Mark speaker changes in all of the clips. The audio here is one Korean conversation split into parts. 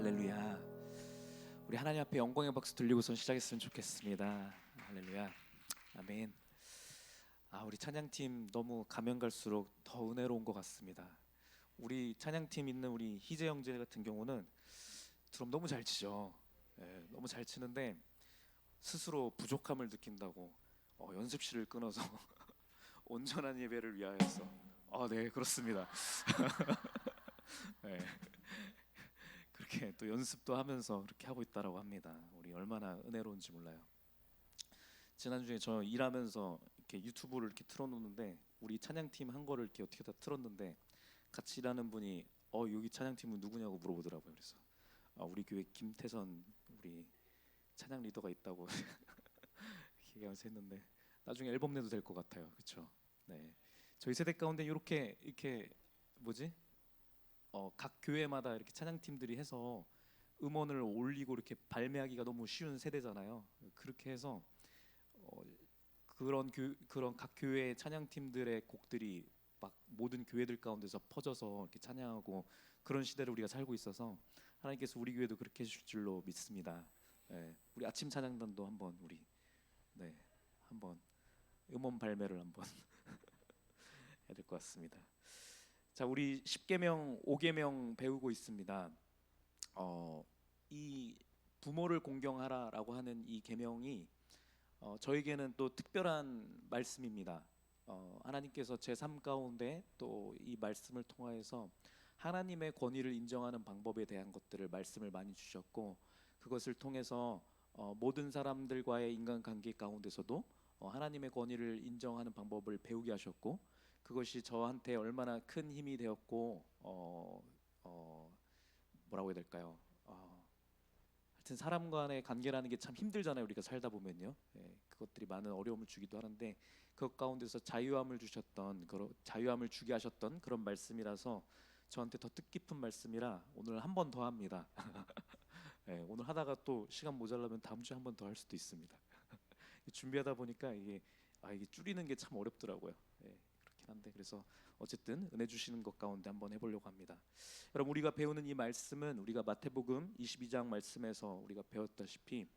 Speaker 1: 할렐루야. 우리 하나님 앞에 영광의 박수 들리고선 시작했으면 좋겠습니다. 할렐루야. 아멘. 우리 찬양팀 너무 가면 갈수록 더 은혜로운 것 같습니다. 우리 찬양팀 있는 우리 희재 형제 같은 경우는 드럼 너무 잘 치죠. 너무 잘 치는데 스스로 부족함을 느낀다고 연습실을 끊어서 온전한 예배를 위하여서 네, 그렇습니다. 네. 그렇게 또 연습도 하면서 그렇게 하고 있다라고 합니다. 우리 얼마나 은혜로운지 몰라요. 지난주에 저 일하면서 이렇게 유튜브를 이렇게 틀어놓는데 우리 찬양팀 한 거를 이렇게 어떻게 다 틀었는데 같이 일하는 분이 여기 찬양팀은 누구냐고 물어보더라고요. 그래서 우리 교회 김태선 우리 찬양 리더가 있다고 얘기하면서 했는데 나중에 앨범 내도 될 것 같아요. 그렇죠? 네. 저희 세대 가운데 이렇게 뭐지? 각 교회마다 이렇게 찬양팀들이 해서 음원을 올리고 이렇게 발매하기가 너무 쉬운 세대잖아요. 그렇게 해서 그런 각 교회 찬양팀들의 곡들이 막 모든 교회들 가운데서 퍼져서 이렇게 찬양하고 그런 시대를 우리가 살고 있어서 하나님께서 우리 교회도 그렇게 해주실 줄로 믿습니다. 우리 아침 찬양단도 한번 한번 음원 발매를 한번 해야 될 것 같습니다. 자, 우리 10계명 5계명 배우고 있습니다. 이 부모를 공경하라라고 하는 이 계명이 저에게는 또 특별한 말씀입니다. 하나님께서 제 삶 가운데 또 이 말씀을 통하여서 하나님의 권위를 인정하는 방법에 대한 것들을 말씀을 많이 주셨고 그것을 통해서 모든 사람들과의 인간관계 가운데서도 하나님의 권위를 인정하는 방법을 배우게 하셨고 그것이 저한테 얼마나 큰 힘이 되었고 뭐라고 해야 될까요? 하여튼 사람 간의 관계라는 게 참 힘들잖아요. 우리가 살다 보면요. 그것들이 많은 어려움을 주기도 하는데 그 가운데서 자유함을 주게 하셨던 그런 말씀이라서 저한테 더 뜻깊은 말씀이라 오늘 한 번 더 합니다. 오늘 하다가 또 시간 모자라면 다음 주에 한 번 더 할 수도 있습니다. 준비하다 보니까 이게 줄이는 게 참 어렵더라고요. 그렇긴 한데 그래서 어쨌든 은혜 주시는 것 가운데 한번 해보려고 합니다. 여러분 우리가 배우는 이 말씀은 우리가 마태복음 22장 말씀에서 우리가 배웠다시피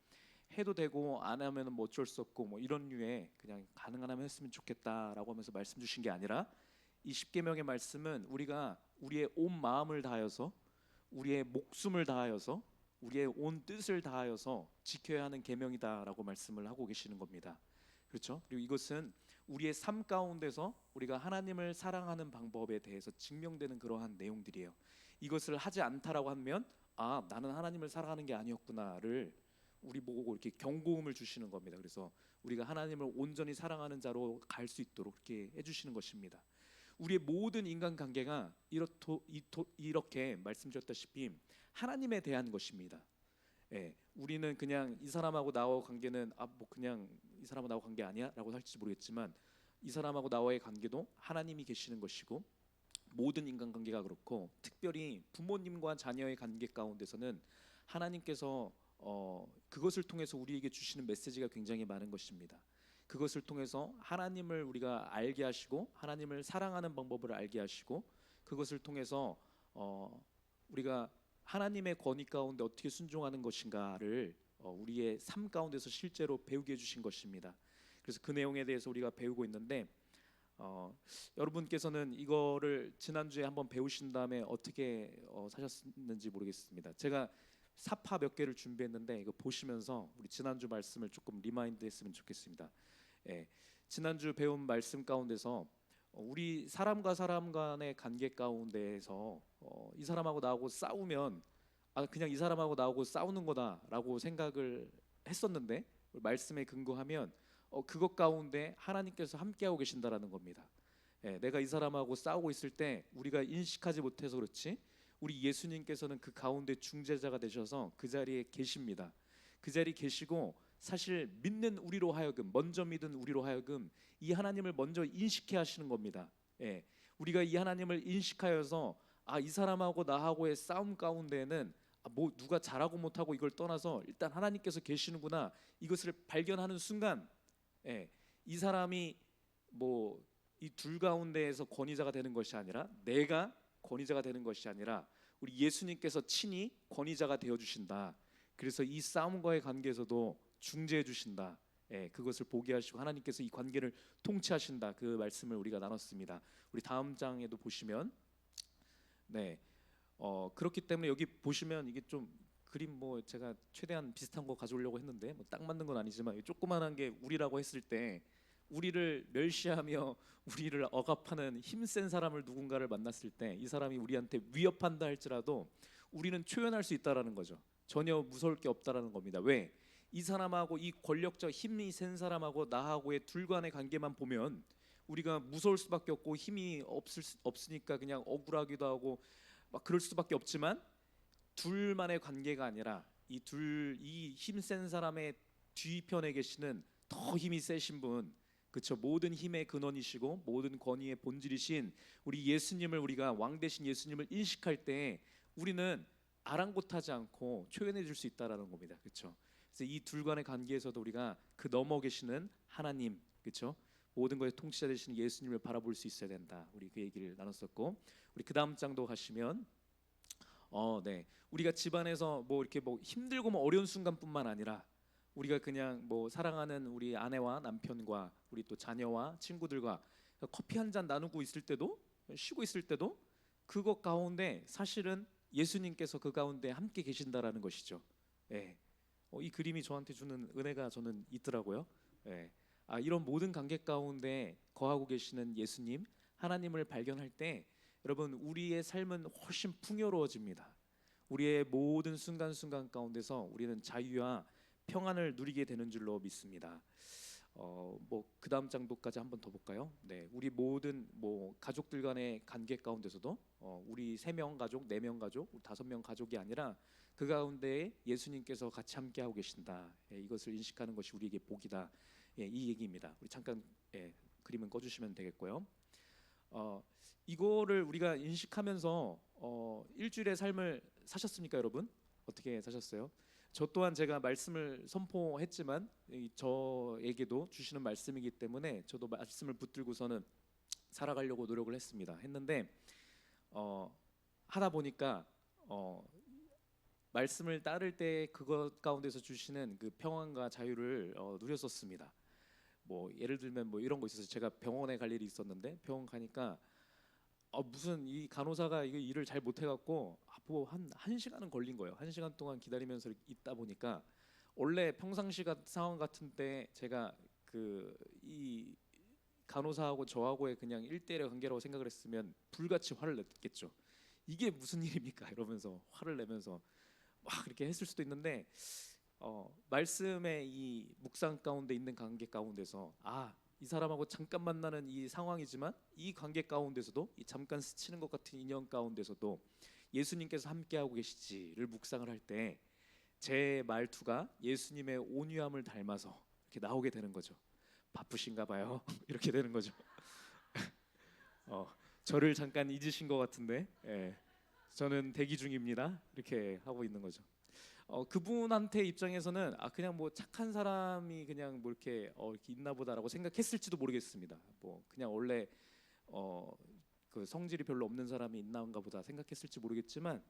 Speaker 1: 해도 되고 안 하면은 뭐 어쩔 수 없고 뭐 이런 류의 그냥 가능하면 했으면 좋겠다라고 하면서 말씀 주신 게 아니라 이 10계명의 말씀은 우리가 우리의 온 마음을 다하여서 우리의 목숨을 다하여서 우리의 온 뜻을 다하여서 지켜야 하는 계명이다라고 말씀을 하고 계시는 겁니다. 그렇죠? 그리고 이것은 우리의 삶 가운데서 우리가 하나님을 사랑하는 방법에 대해서 증명되는 그러한 내용들이에요. 이것을 하지 않다라고 하면 나는 하나님을 사랑하는 게 아니었구나를 우리 보고 이렇게 경고음을 주시는 겁니다. 그래서 우리가 하나님을 온전히 사랑하는 자로 갈 수 있도록 그렇게 해주시는 것입니다. 우리의 모든 인간관계가 이렇게 말씀드렸다시피 하나님에 대한 것입니다. 우리는 그냥 이 사람하고 나와 관계는 그냥 이 사람하고 나와 관계 아니야라고 할지 모르겠지만 이 사람하고 나와의 관계도 하나님이 계시는 것이고 모든 인간관계가 그렇고 특별히 부모님과 자녀의 관계 가운데서는 하나님께서 그것을 통해서 우리에게 주시는 메시지가 굉장히 많은 것입니다. 그것을 통해서 하나님을 우리가 알게 하시고 하나님을 사랑하는 방법을 알게 하시고 그것을 통해서 우리가 하나님의 권위 가운데 어떻게 순종하는 것인가를 우리의 삶 가운데서 실제로 배우게 해주신 것입니다. 그래서 그 내용에 대해서 우리가 배우고 있는데 여러분께서는 이거를 지난주에 한번 배우신 다음에 어떻게 사셨는지 모르겠습니다. 제가 사파 몇 개를 준비했는데 이거 보시면서 우리 지난주 말씀을 조금 리마인드 했으면 좋겠습니다. 지난주 배운 말씀 가운데서 우리 사람과 사람 간의 관계 가운데에서 이 사람하고 나하고 싸우면 그냥 이 사람하고 나하고 싸우는 거다라고 생각을 했었는데 말씀에 근거하면 그것 가운데 하나님께서 함께하고 계신다라는 겁니다. 내가 이 사람하고 싸우고 있을 때 우리가 인식하지 못해서 그렇지 우리 예수님께서는 그 가운데 중재자가 되셔서 그 자리에 계십니다. 그 자리에 계시고 사실 믿는 우리로 하여금 먼저 믿은 우리로 하여금 이 하나님을 먼저 인식해 하시는 겁니다. 우리가 이 하나님을 인식하여서 이 사람하고 나하고의 싸움 가운데에는 뭐 누가 잘하고 못하고 이걸 떠나서 일단 하나님께서 계시는구나 이것을 발견하는 순간 이 사람이 뭐 이 둘 가운데에서 권위자가 되는 것이 아니라 내가 권위자가 되는 것이 아니라 우리 예수님께서 친히 권위자가 되어 주신다. 그래서 이 싸움과의 관계에서도 중재해 주신다. 예, 그것을 보게 하시고 하나님께서 이 관계를 통치하신다. 그 말씀을 우리가 나눴습니다. 우리 다음 장에도 보시면 네, 그렇기 때문에 여기 보시면 이게 좀 그림 뭐 제가 최대한 비슷한 거 가져오려고 했는데 뭐 딱 맞는 건 아니지만 조그만한 게 우리라고 했을 때 우리를 멸시하며 우리를 억압하는 힘센 사람을 누군가를 만났을 때 이 사람이 우리한테 위협한다 할지라도 우리는 초연할 수 있다라는 거죠. 전혀 무서울 게 없다라는 겁니다. 왜? 이 사람하고 이 권력적 힘이 센 사람하고 나하고의 둘 간의 관계만 보면 우리가 무서울 수밖에 없고 힘이 없으니까 그냥 억울하기도 하고 막 그럴 수밖에 없지만 둘만의 관계가 아니라 이 힘센 사람의 뒤편에 계시는 더 힘이 세신 분, 그렇죠? 모든 힘의 근원이시고 모든 권위의 본질이신 우리 예수님을 우리가 왕 대신 예수님을 인식할 때 우리는 아랑곳하지 않고 초연해 줄 수 있다라는 겁니다. 그렇죠? 그래서 이 둘 간의 관계에서도 우리가 그 넘어 계시는 하나님, 그렇죠? 모든 것의 통치자 되시는 예수님을 바라볼 수 있어야 된다. 우리 그 얘기를 나눴었고, 우리 그 다음 장도 가시면 네. 우리가 집안에서 뭐 이렇게 뭐 힘들고 뭐 어려운 순간뿐만 아니라 우리가 그냥 뭐 사랑하는 우리 아내와 남편과 우리 또 자녀와 친구들과 커피 한 잔 나누고 있을 때도 쉬고 있을 때도 그것 가운데 사실은 예수님께서 그 가운데 함께 계신다라는 것이죠. 예. 이 그림이 저한테 주는 은혜가 저는 있더라고요. 예. 이런 모든 관계 가운데 거하고 계시는 예수님, 하나님을 발견할 때 여러분 우리의 삶은 훨씬 풍요로워집니다. 우리의 모든 순간순간 가운데서 우리는 자유와 평안을 누리게 되는 줄로 믿습니다. 뭐 그 다음 장도까지 한번 더 볼까요? 네, 우리 모든 뭐 가족들 간의 관계 가운데서도 우리 3명 가족, 4명 가족, 5명 가족이 아니라 그 가운데 예수님께서 같이 함께 하고 계신다. 예, 이것을 인식하는 것이 우리에게 복이다. 예, 이 얘기입니다. 우리 잠깐 그림은 꺼주시면 되겠고요. 이거를 우리가 인식하면서 일주일의 삶을 사셨습니까, 여러분? 어떻게 사셨어요? 저 또한 제가 말씀을 선포했지만 저에게도 주시는 말씀이기 때문에 저도 말씀을 붙들고서는 살아가려고 노력을 했는데 하다 보니까 말씀을 따를 때 그것 가운데서 주시는 그 평안과 자유를 누렸었습니다. 뭐 예를 들면 뭐 이런 거 있어서 제가 병원에 갈 일이 있었는데 병원 가니까 무슨 이 간호사가 이거 일을 잘 못해갖고 한 시간은 걸린 거예요. 1시간 동안 기다리면서 있다 보니까 원래 평상시 상황 같은 때 제가 그 이 간호사하고 저하고의 그냥 1대1의 관계라고 생각을 했으면 불같이 화를 냈겠죠. 이게 무슨 일입니까? 이러면서 화를 내면서 막 그렇게 했을 수도 있는데 말씀의 이 묵상 가운데 있는 관계 가운데서 이 사람하고 잠깐 만나는 이 상황이지만 이 관계 가운데서도 이 잠깐 스치는 것 같은 인연 가운데서도 예수님께서 함께하고 계시지를 묵상을 할 때 제 말투가 예수님의 온유함을 닮아서 이렇게 나오게 되는 거죠. 바쁘신가 봐요. 이렇게 되는 거죠. 저를 잠깐 잊으신 것 같은데 저는 대기 중입니다. 이렇게 하고 있는 거죠. 그분한테 입장에서는 그냥 뭐 착한 사람이 그냥 뭐 이렇게 있나 보다라고 생각했을지도 모르겠습니다. 뭐 그냥 원래 그 성질이 별로 없는 사람이 있나인가 보다 생각했을지 모르겠지만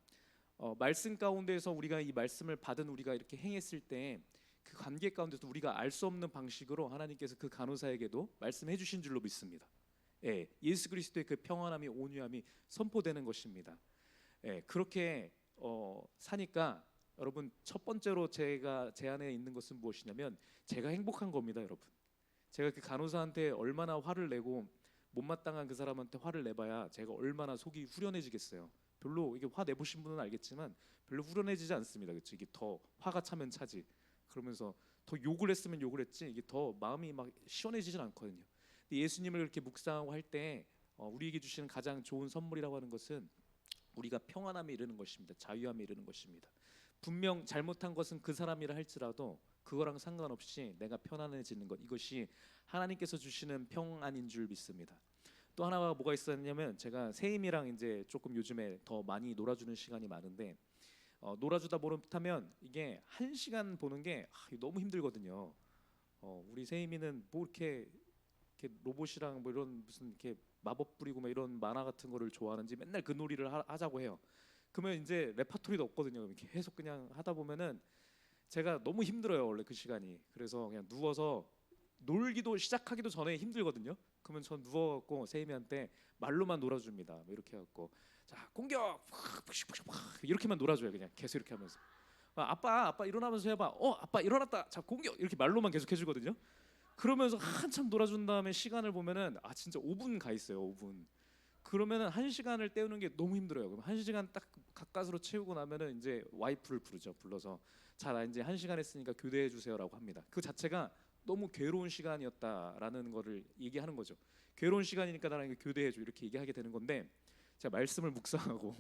Speaker 1: 말씀 가운데서 우리가 이 말씀을 받은 우리가 이렇게 행했을 때 그 관계 가운데서 우리가 알 수 없는 방식으로 하나님께서 그 간호사에게도 말씀해 주신 줄로 믿습니다. 예수 그리스도의 그 평안함이 온유함이 선포되는 것입니다. 그렇게 사니까 여러분 첫 번째로 제가 제 안에 있는 것은 무엇이냐면 제가 행복한 겁니다, 여러분. 제가 그 간호사한테 얼마나 화를 내고 못마땅한 그 사람한테 화를 내봐야 제가 얼마나 속이 후련해지겠어요. 별로 이게 화 내보신 분은 알겠지만 별로 후련해지지 않습니다. 그렇죠? 이게 더 화가 차면 차지. 그러면서 더 욕을 했으면 욕을 했지 이게 더 마음이 막 시원해지진 않거든요. 근데 예수님을 이렇게 묵상하고 할 때 우리에게 주시는 가장 좋은 선물이라고 하는 것은 우리가 평안함에 이르는 것입니다. 자유함에 이르는 것입니다. 분명 잘못한 것은 그 사람이라 할지라도 그거랑 상관없이 내가 편안해지는 것, 이것이 하나님께서 주시는 평안인 줄 믿습니다. 또 하나가 뭐가 있었냐면 제가 세임이랑 이제 조금 요즘에 더 많이 놀아주는 시간이 많은데 놀아주다 못하면 이게 1시간 보는 게 너무 힘들거든요. 우리 세임이는 뭐 이렇게 로봇이랑 뭐 이런 무슨 이렇게 마법 부리고 막 이런 만화 같은 거를 좋아하는지 맨날 그 놀이를 하자고 해요. 그러면 이제 레파토리도 없거든요. 이렇게 계속 그냥 하다 보면은 제가 너무 힘들어요 원래 그 시간이. 그래서 그냥 누워서 놀기도 시작하기도 전에 힘들거든요. 그러면 전 누워갖고 세이미한테 말로만 놀아줍니다. 뭐 이렇게 해갖고 자 공격 이렇게만 놀아줘요. 그냥 계속 이렇게 하면서 아빠 일어나면서 해봐. 아빠 일어났다. 자 공격 이렇게 말로만 계속 해주거든요. 그러면서 한참 놀아준 다음에 시간을 보면은 진짜 5분 가 있어요. 5분. 그러면은 1시간을 때우는 게 너무 힘들어요. 그럼 1시간 딱 가까스로 채우고 나면은 이제 와이프를 부르죠. 불러서 자 나 이제 1시간 했으니까 교대해 주세요라고 합니다. 그 자체가 너무 괴로운 시간이었다라는 거를 얘기하는 거죠. 괴로운 시간이니까 나랑 교대해 줘 이렇게 얘기하게 되는 건데 제가 말씀을 묵상하고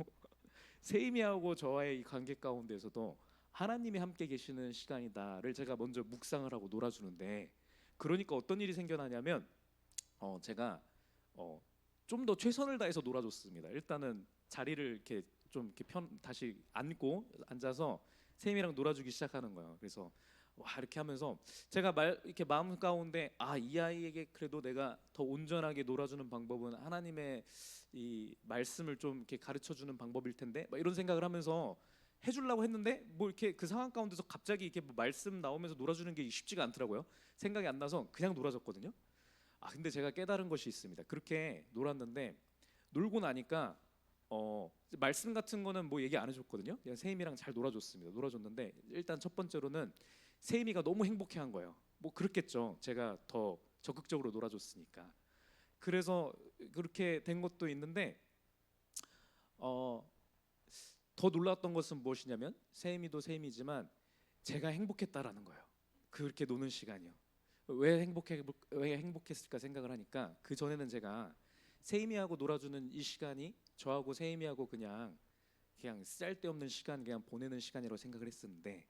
Speaker 1: 세이미하고 저와의 이 관계 가운데서도 하나님이 함께 계시는 시간이다를 제가 먼저 묵상을 하고 놀아주는데 그러니까 어떤 일이 생겨나냐면 제가 좀 더 최선을 다해서 놀아줬습니다. 일단은 자리를 이렇게 좀 이렇게 다시 앉고 앉아서 샘이랑 놀아주기 시작하는 거예요. 그래서 와 이렇게 하면서 제가 이렇게 마음 가운데 이 아이에게 그래도 내가 더 온전하게 놀아주는 방법은 하나님의 이 말씀을 좀 이렇게 가르쳐주는 방법일 텐데 막 이런 생각을 하면서 해주려고 했는데 뭐 이렇게 그 상황 가운데서 갑자기 이렇게 뭐 말씀 나오면서 놀아주는 게 쉽지가 않더라고요. 생각이 안 나서 그냥 놀아줬거든요. 근데 제가 깨달은 것이 있습니다. 그렇게 놀았는데 놀고 나니까 말씀 같은 거는 뭐 얘기 안 해줬거든요. 그냥 세임이랑 잘 놀아줬습니다. 놀아줬는데 일단 첫 번째로는 세임이가 너무 행복해한 거예요. 뭐 그렇겠죠. 제가 더 적극적으로 놀아줬으니까. 그래서 그렇게 된 것도 있는데 더 놀랐던 것은 무엇이냐면 세임이도 세임이지만 제가 행복했다라는 거예요. 그렇게 노는 시간이요. 왜 행복했을까 생각을 하니까 그 전에는 제가 세이미하고 놀아주는 이 시간이 저하고 세이미하고 그냥 쓸데없는 시간 그냥 보내는 시간이라고 생각을 했었는데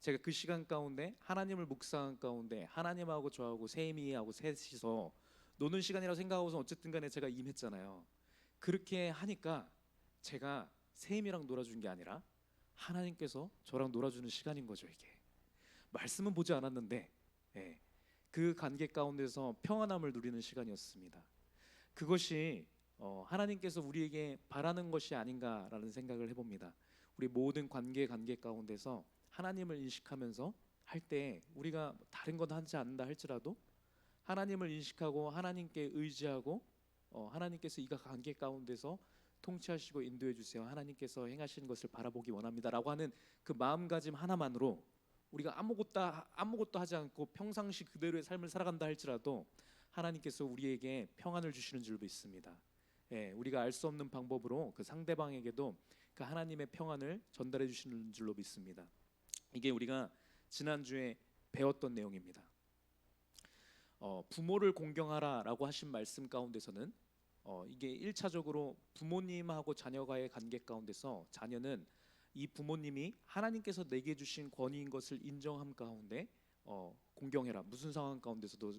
Speaker 1: 제가 그 시간 가운데 하나님을 묵상한 가운데 하나님하고 저하고 세이미하고 셋이서 노는 시간이라고 생각하고서 어쨌든 간에 제가 임했잖아요. 그렇게 하니까 제가 세이미랑 놀아준 게 아니라 하나님께서 저랑 놀아주는 시간인 거죠. 이게 말씀은 보지 않았는데 그 관계 가운데서 평안함을 누리는 시간이었습니다. 그것이 하나님께서 우리에게 바라는 것이 아닌가라는 생각을 해봅니다. 우리 모든 관계 가운데서 하나님을 인식하면서 할 때 우리가 다른 건 하지 않는다 할지라도 하나님을 인식하고 하나님께 의지하고 하나님께서 이 관계 가운데서 통치하시고 인도해 주세요. 하나님께서 행하시는 것을 바라보기 원합니다라고 하는 그 마음가짐 하나만으로 우리가 아무것도 하지 않고 평상시 그대로의 삶을 살아간다 할지라도 하나님께서 우리에게 평안을 주시는 줄로 믿습니다. 우리가 알 수 없는 방법으로 그 상대방에게도 그 하나님의 평안을 전달해 주시는 줄로 믿습니다. 이게 우리가 지난주에 배웠던 내용입니다. 부모를 공경하라라고 하신 말씀 가운데서는 이게 1차적으로 부모님하고 자녀와의 관계 가운데서 자녀는 이 부모님이 하나님께서 내게 주신 권위인 것을 인정함 가운데 공경해라. 무슨 상황 가운데서도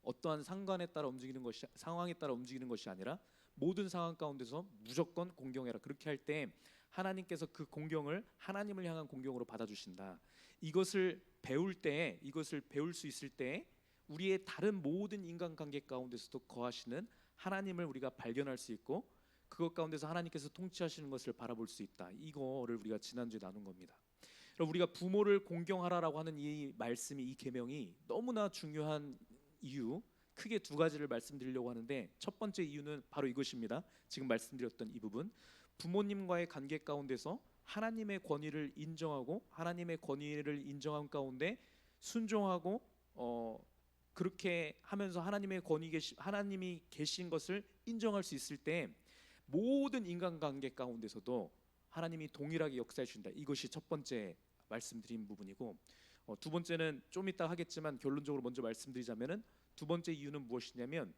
Speaker 1: 어떠한 상황에 따라 움직이는 것이 아니라 모든 상황 가운데서 무조건 공경해라. 그렇게 할 때 하나님께서 그 공경을 하나님을 향한 공경으로 받아주신다. 이것을 배울 수 있을 때 우리의 다른 모든 인간관계 가운데서도 거하시는 하나님을 우리가 발견할 수 있고 그것 가운데서 하나님께서 통치하시는 것을 바라볼 수 있다. 이거를 우리가 지난주에 나눈 겁니다. 우리가 부모를 공경하라라고 하는 이 말씀이 이 계명이 너무나 중요한 이유 크게 두 가지를 말씀드리려고 하는데 첫 번째 이유는 바로 이것입니다. 지금 말씀드렸던 이 부분 부모님과의 관계 가운데서 하나님의 권위를 인정하고 하나님의 권위를 인정한 가운데 순종하고 그렇게 하면서 하나님이 계신 것을 인정할 수 있을 때 모든 인간관계 가운데서도 하나님이 동일하게 역사해 주신다. 이것이 첫 번째 말씀드린 부분이고 두 번째는 좀 이따 하겠지만 결론적으로 먼저 말씀드리자면은 두 번째 이유는 무엇이냐면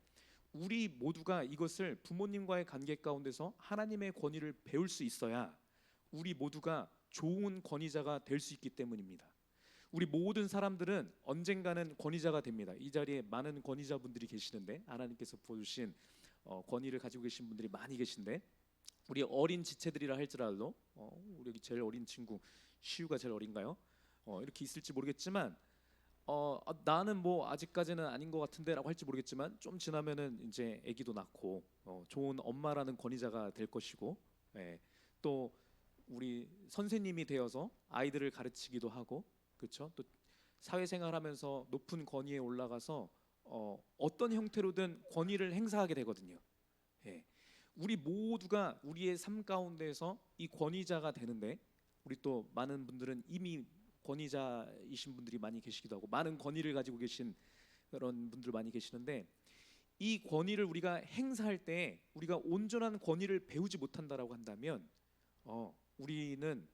Speaker 1: 우리 모두가 이것을 부모님과의 관계 가운데서 하나님의 권위를 배울 수 있어야 우리 모두가 좋은 권위자가 될 수 있기 때문입니다. 우리 모든 사람들은 언젠가는 권위자가 됩니다. 이 자리에 많은 권위자분들이 계시는데 하나님께서 보여주신 권위를 가지고 계신 분들이 많이 계신데 우리 어린 지체들이라 할지라도 우리 여기 제일 어린 친구 시우가 제일 어린가요? 이렇게 있을지 모르겠지만 나는 뭐 아직까지는 아닌 것 같은데라고 할지 모르겠지만 좀 지나면은 이제 아기도 낳고 좋은 엄마라는 권위자가 될 것이고 또 우리 선생님이 되어서 아이들을 가르치기도 하고, 그렇죠? 또 사회생활하면서 높은 권위에 올라가서 어떤 형태로든 권위를 행사하게 되거든요. 예. 우리 모두가 우리의 삶 가운데서 이 권위자가 되는데, 우리 또 많은 분들은 이미 권위자이신 분들이 많이 계시기도 하고 많은 권위를 가지고 계신 그런 분들 많이 계시는데, 이 권위를 우리가 행사할 때 우리가 온전한 권위를 배우지 못한다라고 한다면 우리는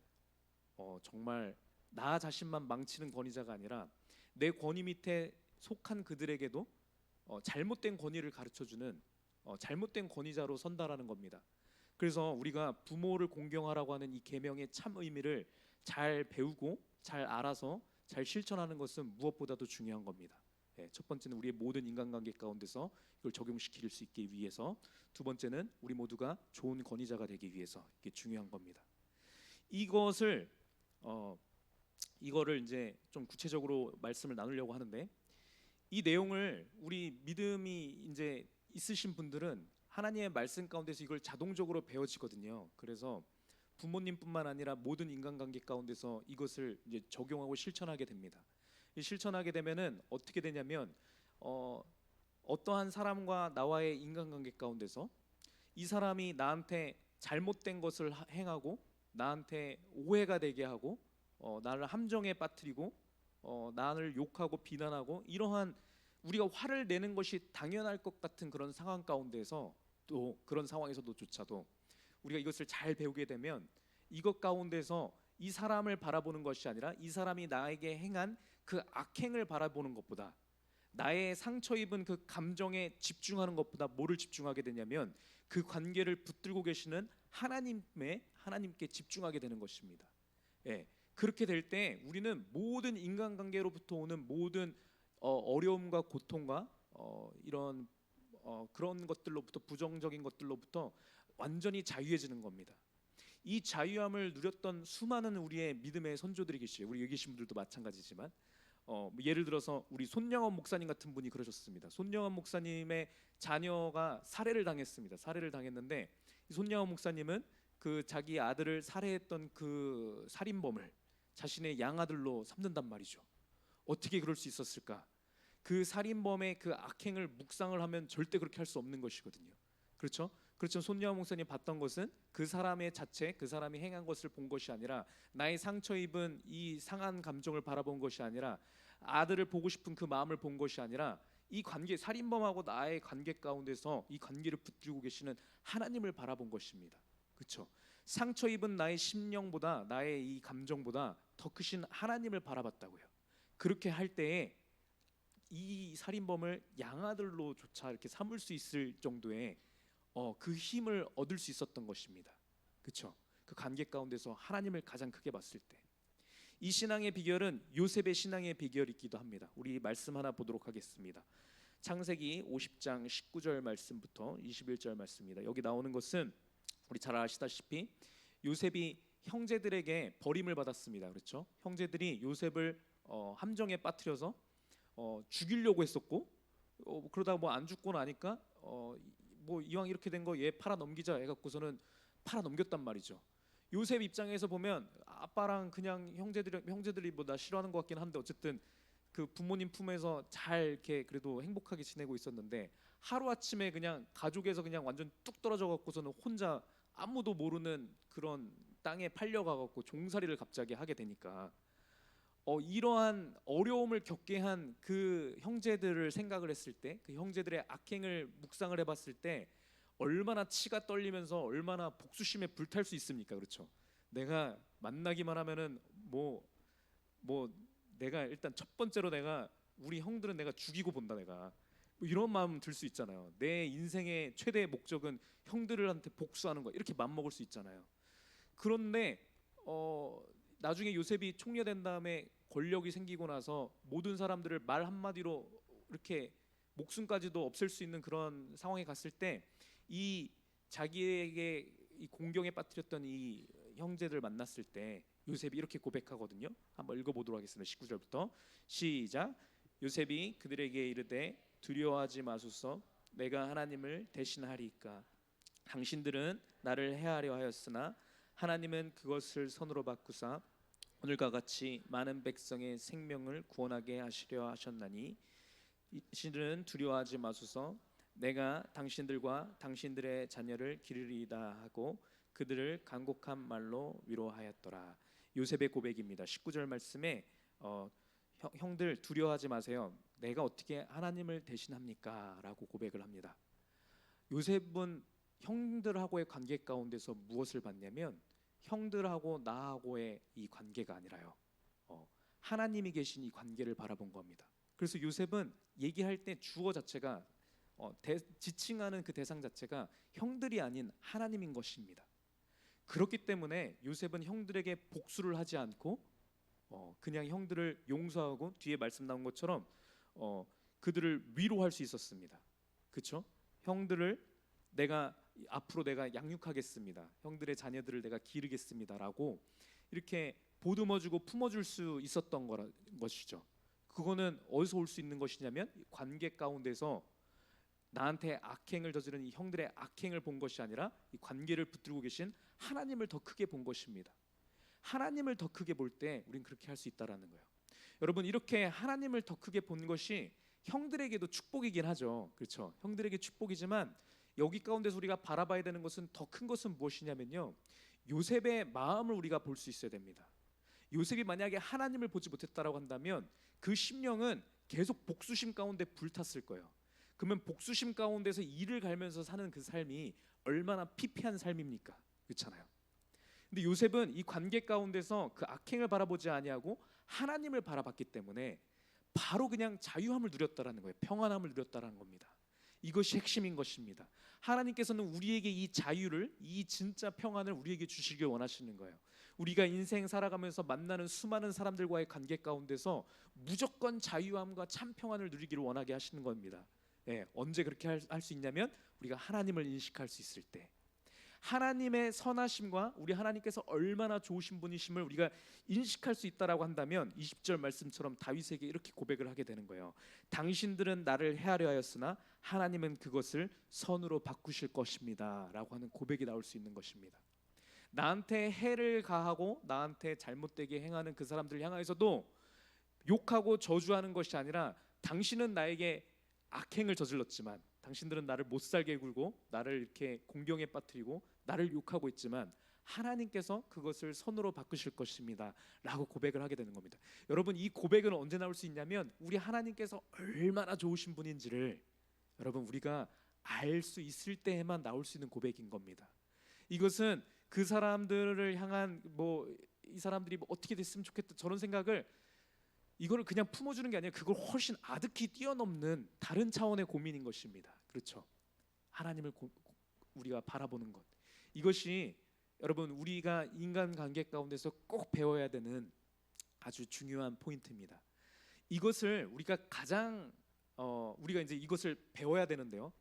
Speaker 1: 정말 나 자신만 망치는 권위자가 아니라 내 권위 밑에 속한 그들에게도 잘못된 권위를 가르쳐주는 잘못된 권위자로 선다라는 겁니다. 그래서 우리가 부모를 공경하라고 하는 이 계명의 참 의미를 잘 배우고 잘 알아서 잘 실천하는 것은 무엇보다도 중요한 겁니다. 첫 번째는 우리의 모든 인간관계 가운데서 이걸 적용시킬 수 있기 위해서, 두 번째는 우리 모두가 좋은 권위자가 되기 위해서 이게 중요한 겁니다. 이거를 이제 좀 구체적으로 말씀을 나누려고 하는데, 이 내용을 우리 믿음이 이제 있으신 분들은 하나님의 말씀 가운데서 이걸 자동적으로 배워지거든요. 그래서 부모님뿐만 아니라 모든 인간관계 가운데서 이것을 이제 적용하고 실천하게 됩니다. 실천하게 되면은 어떻게 되냐면 어떠한 사람과 나와의 인간관계 가운데서 이 사람이 나한테 잘못된 것을 행하고 나한테 오해가 되게 하고 나를 함정에 빠뜨리고 나를 욕하고 비난하고, 이러한 우리가 화를 내는 것이 당연할 것 같은 그런 상황 가운데서, 또 그런 상황에서도조차도 우리가 이것을 잘 배우게 되면 이것 가운데서 이 사람을 바라보는 것이 아니라 이 사람이 나에게 행한 그 악행을 바라보는 것보다, 나의 상처 입은 그 감정에 집중하는 것보다 뭐를 집중하게 되냐면 그 관계를 붙들고 계시는 하나님께 집중하게 되는 것입니다. 그렇게 될 때 우리는 모든 인간관계로부터 오는 모든 어려움과 고통과 이런 그런 것들로부터, 부정적인 것들로부터 완전히 자유해지는 겁니다. 이 자유함을 누렸던 수많은 우리의 믿음의 선조들이 계시죠. 우리 여기 계신 분들도 마찬가지지만 예를 들어서 우리 손영원 목사님 같은 분이 그러셨습니다. 손영원 목사님의 자녀가 살해를 당했습니다. 살해를 당했는데 손영원 목사님은 그 자기 아들을 살해했던 그 살인범을 자신의 양아들로 삼는단 말이죠. 어떻게 그럴 수 있었을까? 그 살인범의 그 악행을 묵상을 하면 절대 그렇게 할 수 없는 것이거든요. 그렇죠? 그렇죠. 손영원 목사님 봤던 것은 그 사람의 자체, 그 사람이 행한 것을 본 것이 아니라, 나의 상처 입은 이 상한 감정을 바라본 것이 아니라, 아들을 보고 싶은 그 마음을 본 것이 아니라, 이 관계, 살인범하고 나의 관계 가운데서 이 관계를 붙들고 계시는 하나님을 바라본 것입니다. 그렇죠? 상처 입은 나의 심령보다, 나의 이 감정보다 더 크신 하나님을 바라봤다고요. 그렇게 할 때에 이 살인범을 양아들로조차 이렇게 삼을 수 있을 정도의 그 힘을 얻을 수 있었던 것입니다. 그렇죠? 그 관계 가운데서 하나님을 가장 크게 봤을 때, 이 신앙의 비결은 요셉의 신앙의 비결이기도 합니다. 우리 말씀 하나 보도록 하겠습니다. 창세기 50장 19절 말씀부터 21절 말씀입니다. 여기 나오는 것은 우리 잘 아시다시피 요셉이 형제들에게 버림을 받았습니다. 그렇죠? 형제들이 요셉을 함정에 빠뜨려서 죽이려고 했었고, 그러다가 뭐 안 죽고 나니까 뭐 이왕 이렇게 된 거 얘 팔아 넘기자 해갖고서는 팔아 넘겼단 말이죠. 요셉 입장에서 보면 아빠랑 그냥 형제들이 뭐 나 싫어하는 것 같긴 한데 어쨌든 그 부모님 품에서 잘 이렇게 그래도 행복하게 지내고 있었는데, 하루 아침에 그냥 가족에서 그냥 완전 뚝 떨어져 갖고서는 혼자 아무도 모르는 그런 땅에 팔려가 갖고 종살이를 갑자기 하게 되니까 이러한 어려움을 겪게 한 그 형제들을 생각을 했을 때, 그 형제들의 악행을 묵상을 해봤을 때 얼마나 치가 떨리면서 얼마나 복수심에 불탈 수 있습니까? 그렇죠? 내가 만나기만 하면은 뭐 내가 일단 첫 번째로 내가 우리 형들은 내가 죽이고 본다, 내가 뭐 이런 마음 들 수 있잖아요. 내 인생의 최대의 목적은 형들한테 복수하는 거, 이렇게 맘먹을 수 있잖아요. 그런데 나중에 요셉이 총리된 다음에 권력이 생기고 나서 모든 사람들을 말 한마디로 이렇게 목숨까지도 없앨 수 있는 그런 상황에 갔을 때, 이 자기에게 이 공경에 빠뜨렸던 이 형제들 만났을 때 요셉이 이렇게 고백하거든요. 한번 읽어보도록 하겠습니다. 19절부터 시작. 요셉이 그들에게 이르되 두려워하지 마소서, 내가 하나님을 대신하리이까. 당신들은 나를 해하려 하였으나 하나님은 그것을 선으로 바꾸사 오늘과 같이 많은 백성의 생명을 구원하게 하시려 하셨나니 이는 두려워하지 마소서. 내가 당신들과 당신들의 자녀를 기르리이다 하고 그들을 간곡한 말로 위로하였더라. 요셉의 고백입니다. 19절 말씀에 형들 두려워하지 마세요. 내가 어떻게 하나님을 대신합니까? 라고 고백을 합니다. 요셉은 형들하고의 관계 가운데서 무엇을 봤냐면 형들하고 나하고의 이 관계가 아니라요, 하나님이 계신 이 관계를 바라본 겁니다. 그래서 요셉은 얘기할 때 주어 자체가 지칭하는 그 대상 자체가 형들이 아닌 하나님인 것입니다. 그렇기 때문에 요셉은 형들에게 복수를 하지 않고 그냥 형들을 용서하고 뒤에 말씀 나온 것처럼 그들을 위로할 수 있었습니다. 그렇죠? 형들을 앞으로 내가 양육하겠습니다. 형들의 자녀들을 내가 기르겠습니다라고 이렇게 보듬어주고 품어줄 수 있었던 것이죠. 그거는 어디서 올 수 있는 것이냐면 관계 가운데서 나한테 악행을 저지른 이 형들의 악행을 본 것이 아니라 이 관계를 붙들고 계신 하나님을 더 크게 본 것입니다. 하나님을 더 크게 볼 때 우린 그렇게 할 수 있다라는 거예요. 여러분, 이렇게 하나님을 더 크게 본 것이 형들에게도 축복이긴 하죠. 그렇죠? 형들에게 축복이지만 여기 가운데서 우리가 바라봐야 되는 것은, 더 큰 것은 무엇이냐면요, 요셉의 마음을 우리가 볼 수 있어야 됩니다. 요셉이 만약에 하나님을 보지 못했다라고 한다면 그 심령은 계속 복수심 가운데 불탔을 거예요. 그러면 복수심 가운데서 이를 갈면서 사는 그 삶이 얼마나 피폐한 삶입니까? 그렇잖아요. 근데 요셉은 이 관계 가운데서 그 악행을 바라보지 아니하고 하나님을 바라봤기 때문에 바로 그냥 자유함을 누렸다라는 거예요. 평안함을 누렸다라는 겁니다. 이것이 핵심인 것입니다. 하나님께서는 우리에게 이 자유를, 이 진짜 평안을 우리에게 주시길 원하시는 거예요. 우리가 인생 살아가면서 만나는 수많은 사람들과의 관계 가운데서 무조건 자유함과 참 평안을 누리기를 원하게 하시는 겁니다. 언제 그렇게 할 수 있냐면 우리가 하나님을 인식할 수 있을 때, 하나님의 선하심과 우리 하나님께서 얼마나 좋으신 분이심을 우리가 인식할 수 있다라고 한다면 20절 말씀처럼 다윗에게 이렇게 고백을 하게 되는 거예요. 당신들은 나를 해하려 하였으나 하나님은 그것을 선으로 바꾸실 것입니다 라고 하는 고백이 나올 수 있는 것입니다. 나한테 해를 가하고 나한테 잘못되게 행하는 그 사람들 향해서도 욕하고 저주하는 것이 아니라, 당신은 나에게 악행을 저질렀지만, 당신들은 나를 못살게 굴고 나를 이렇게 공경에 빠뜨리고 나를 욕하고 있지만 하나님께서 그것을 선으로 바꾸실 것입니다 라고 고백을 하게 되는 겁니다. 여러분, 이 고백은 언제 나올 수 있냐면 우리 하나님께서 얼마나 좋으신 분인지를 여러분 우리가 알 수 있을 때에만 나올 수 있는 고백인 겁니다. 이것은 그 사람들을 향한 이 사람들이 어떻게 됐으면 좋겠다 저런 생각을, 이거를 그냥 품어주는 게 아니라 그걸 훨씬 아득히 뛰어넘는 다른 차원의 고민인 것입니다. 그렇죠? 하나님을 우리가 바라보는 것, 이것이 여러분 우리가 인간관계 가운데서 꼭 배워야 되는 아주 중요한 포인트입니다. 이것을 우리가 우리가 이제 이것을 배워야 되는데요.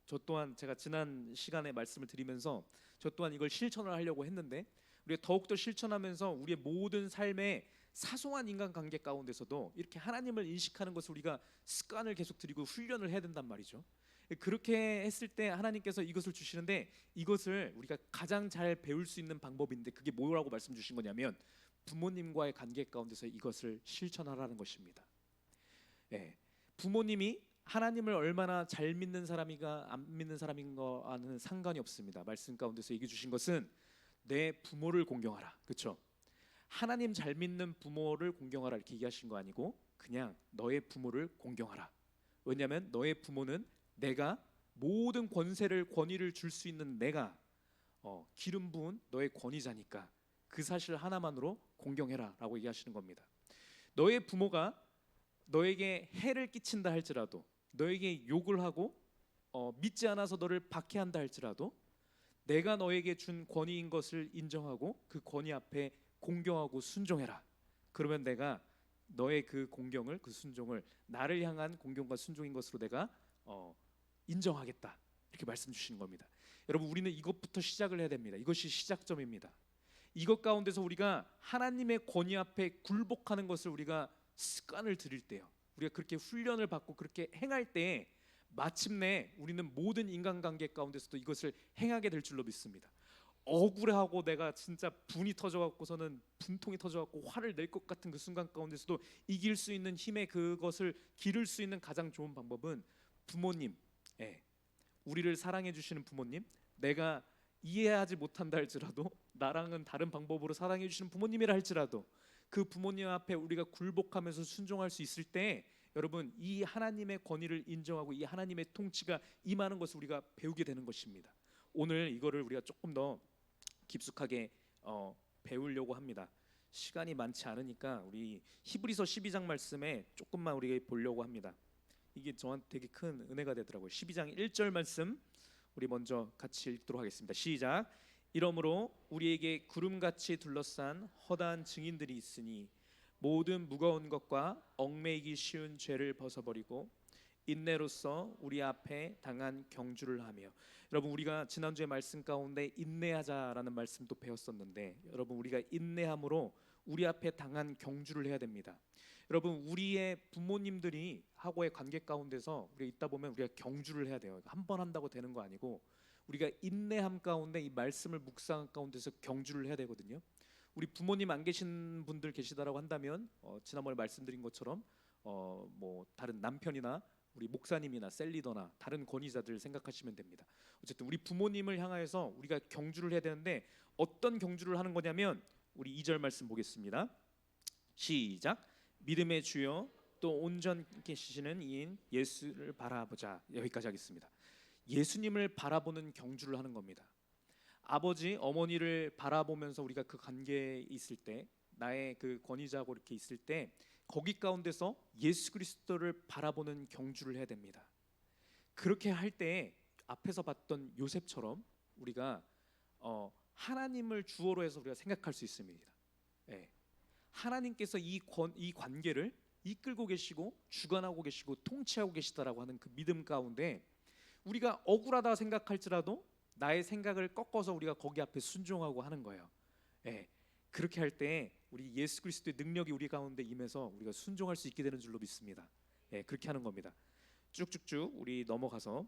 Speaker 1: 저 또한 제가 지난 시간에 말씀을 드리면서 저 또한 이걸 실천을 하려고 했는데, 우리가 더욱더 실천하면서 우리의 모든 삶에 사소한 인간관계 가운데서도 이렇게 하나님을 인식하는 것을 우리가 습관을 계속 들이고 훈련을 해야 된단 말이죠. 그렇게 했을 때 하나님께서 이것을 주시는데, 이것을 우리가 가장 잘 배울 수 있는 방법인데 그게 뭐라고 말씀 주신 거냐면 부모님과의 관계 가운데서 이것을 실천하라는 것입니다. 부모님이 하나님을 얼마나 잘 믿는 사람인가 안 믿는 사람인가와는 상관이 없습니다. 말씀 가운데서 얘기해 주신 것은 내 부모를 공경하라. 그렇죠? 하나님 잘 믿는 부모를 공경하라 이렇게 얘기하신 거 아니고 그냥 너의 부모를 공경하라. 왜냐하면 너의 부모는 내가 모든 권위를 줄 수 있는 내가 기름 부은 너의 권위자니까 그 사실 하나만으로 공경해라 라고 얘기하시는 겁니다. 너의 부모가 너에게 해를 끼친다 할지라도, 너에게 욕을 하고 믿지 않아서 너를 박해한다 할지라도 내가 너에게 준 권위인 것을 인정하고 그 권위 앞에 공경하고 순종해라. 그러면 내가 너의 그 공경을, 그 순종을 나를 향한 공경과 순종인 것으로 내가 인정하겠다 이렇게 말씀 주시는 겁니다. 여러분, 우리는 이것부터 시작을 해야 됩니다. 이것이 시작점입니다. 이것 가운데서 우리가 하나님의 권위 앞에 굴복하는 것을 우리가 습관을 들일 때요, 우리가 그렇게 훈련을 받고 그렇게 행할 때 마침내 우리는 모든 인간관계 가운데서도 이것을 행하게 될 줄로 믿습니다. 억울해하고 내가 진짜 분이 터져갖고서는 분통이 터져갖고 화를 낼 것 같은 그 순간 가운데서도 이길 수 있는 힘의 그것을 기를 수 있는 가장 좋은 방법은 부모님, 예, 우리를 사랑해 주시는 부모님, 내가 이해하지 못한다 할지라도 나랑은 다른 방법으로 사랑해 주시는 부모님이라 할지라도 그 부모님 앞에 우리가 굴복하면서 순종할 수 있을 때 여러분 이 하나님의 권위를 인정하고 이 하나님의 통치가 임하는 것을 우리가 배우게 되는 것입니다. 오늘 이거를 우리가 조금 더 깊숙하게 배우려고 합니다. 시간이 많지 않으니까 우리 히브리서 12장 말씀에 조금만 우리가 보려고 합니다. 이게 저한테 되게 큰 은혜가 되더라고요. 12장 1절 말씀 우리 먼저 같이 읽도록 하겠습니다. 시작. 이러므로 우리에게 구름같이 둘러싼 허다한 증인들이 있으니 모든 무거운 것과 얽매이기 쉬운 죄를 벗어버리고 인내로써 우리 앞에 당한 경주를 하며, 여러분 우리가 지난주에 말씀 가운데 인내하자라는 말씀도 배웠었는데 여러분 우리가 인내함으로 우리 앞에 당한 경주를 해야 됩니다. 여러분 우리의 부모님들이 하고의 관계 가운데서 우리가 있다 보면 우리가 경주를 해야 돼요. 한 번 한다고 되는 거 아니고 우리가 인내함 가운데 이 말씀을 묵상한 가운데서 경주를 해야 되거든요. 우리 부모님 안 계신 분들 계시다라고 한다면 지난번에 말씀드린 것처럼 뭐 다른 남편이나 우리 목사님이나 셀리더나 다른 권위자들 생각하시면 됩니다. 어쨌든 우리 부모님을 향하여서 우리가 경주를 해야 되는데 어떤 경주를 하는 거냐면 우리 2절 말씀 보겠습니다. 시작. 믿음의 주요 또 온전케 계시는 이인 예수를 바라보자. 여기까지 하겠습니다. 예수님을 바라보는 경주를 하는 겁니다. 아버지 어머니를 바라보면서 우리가 그 관계에 있을 때 나의 그 권위자고 이렇게 있을 때 거기 가운데서 예수 그리스도를 바라보는 경주를 해야 됩니다. 그렇게 할 때 앞에서 봤던 요셉처럼 우리가 하나님을 주어로 해서 우리가 생각할 수 있습니다. 예. 하나님께서 이 관계를 이끌고 계시고 주관하고 계시고 통치하고 계시다라고 하는 그 믿음 가운데 우리가 억울하다 생각할지라도 나의 생각을 꺾어서 우리가 거기 앞에 순종하고 하는 거예요. 예. 그렇게 할 때 우리 예수 그리스도의 능력이 우리 가운데 임해서 우리가 순종할 수 있게 되는 줄로 믿습니다. 예, 그렇게 하는 겁니다. 쭉쭉쭉 우리 넘어가서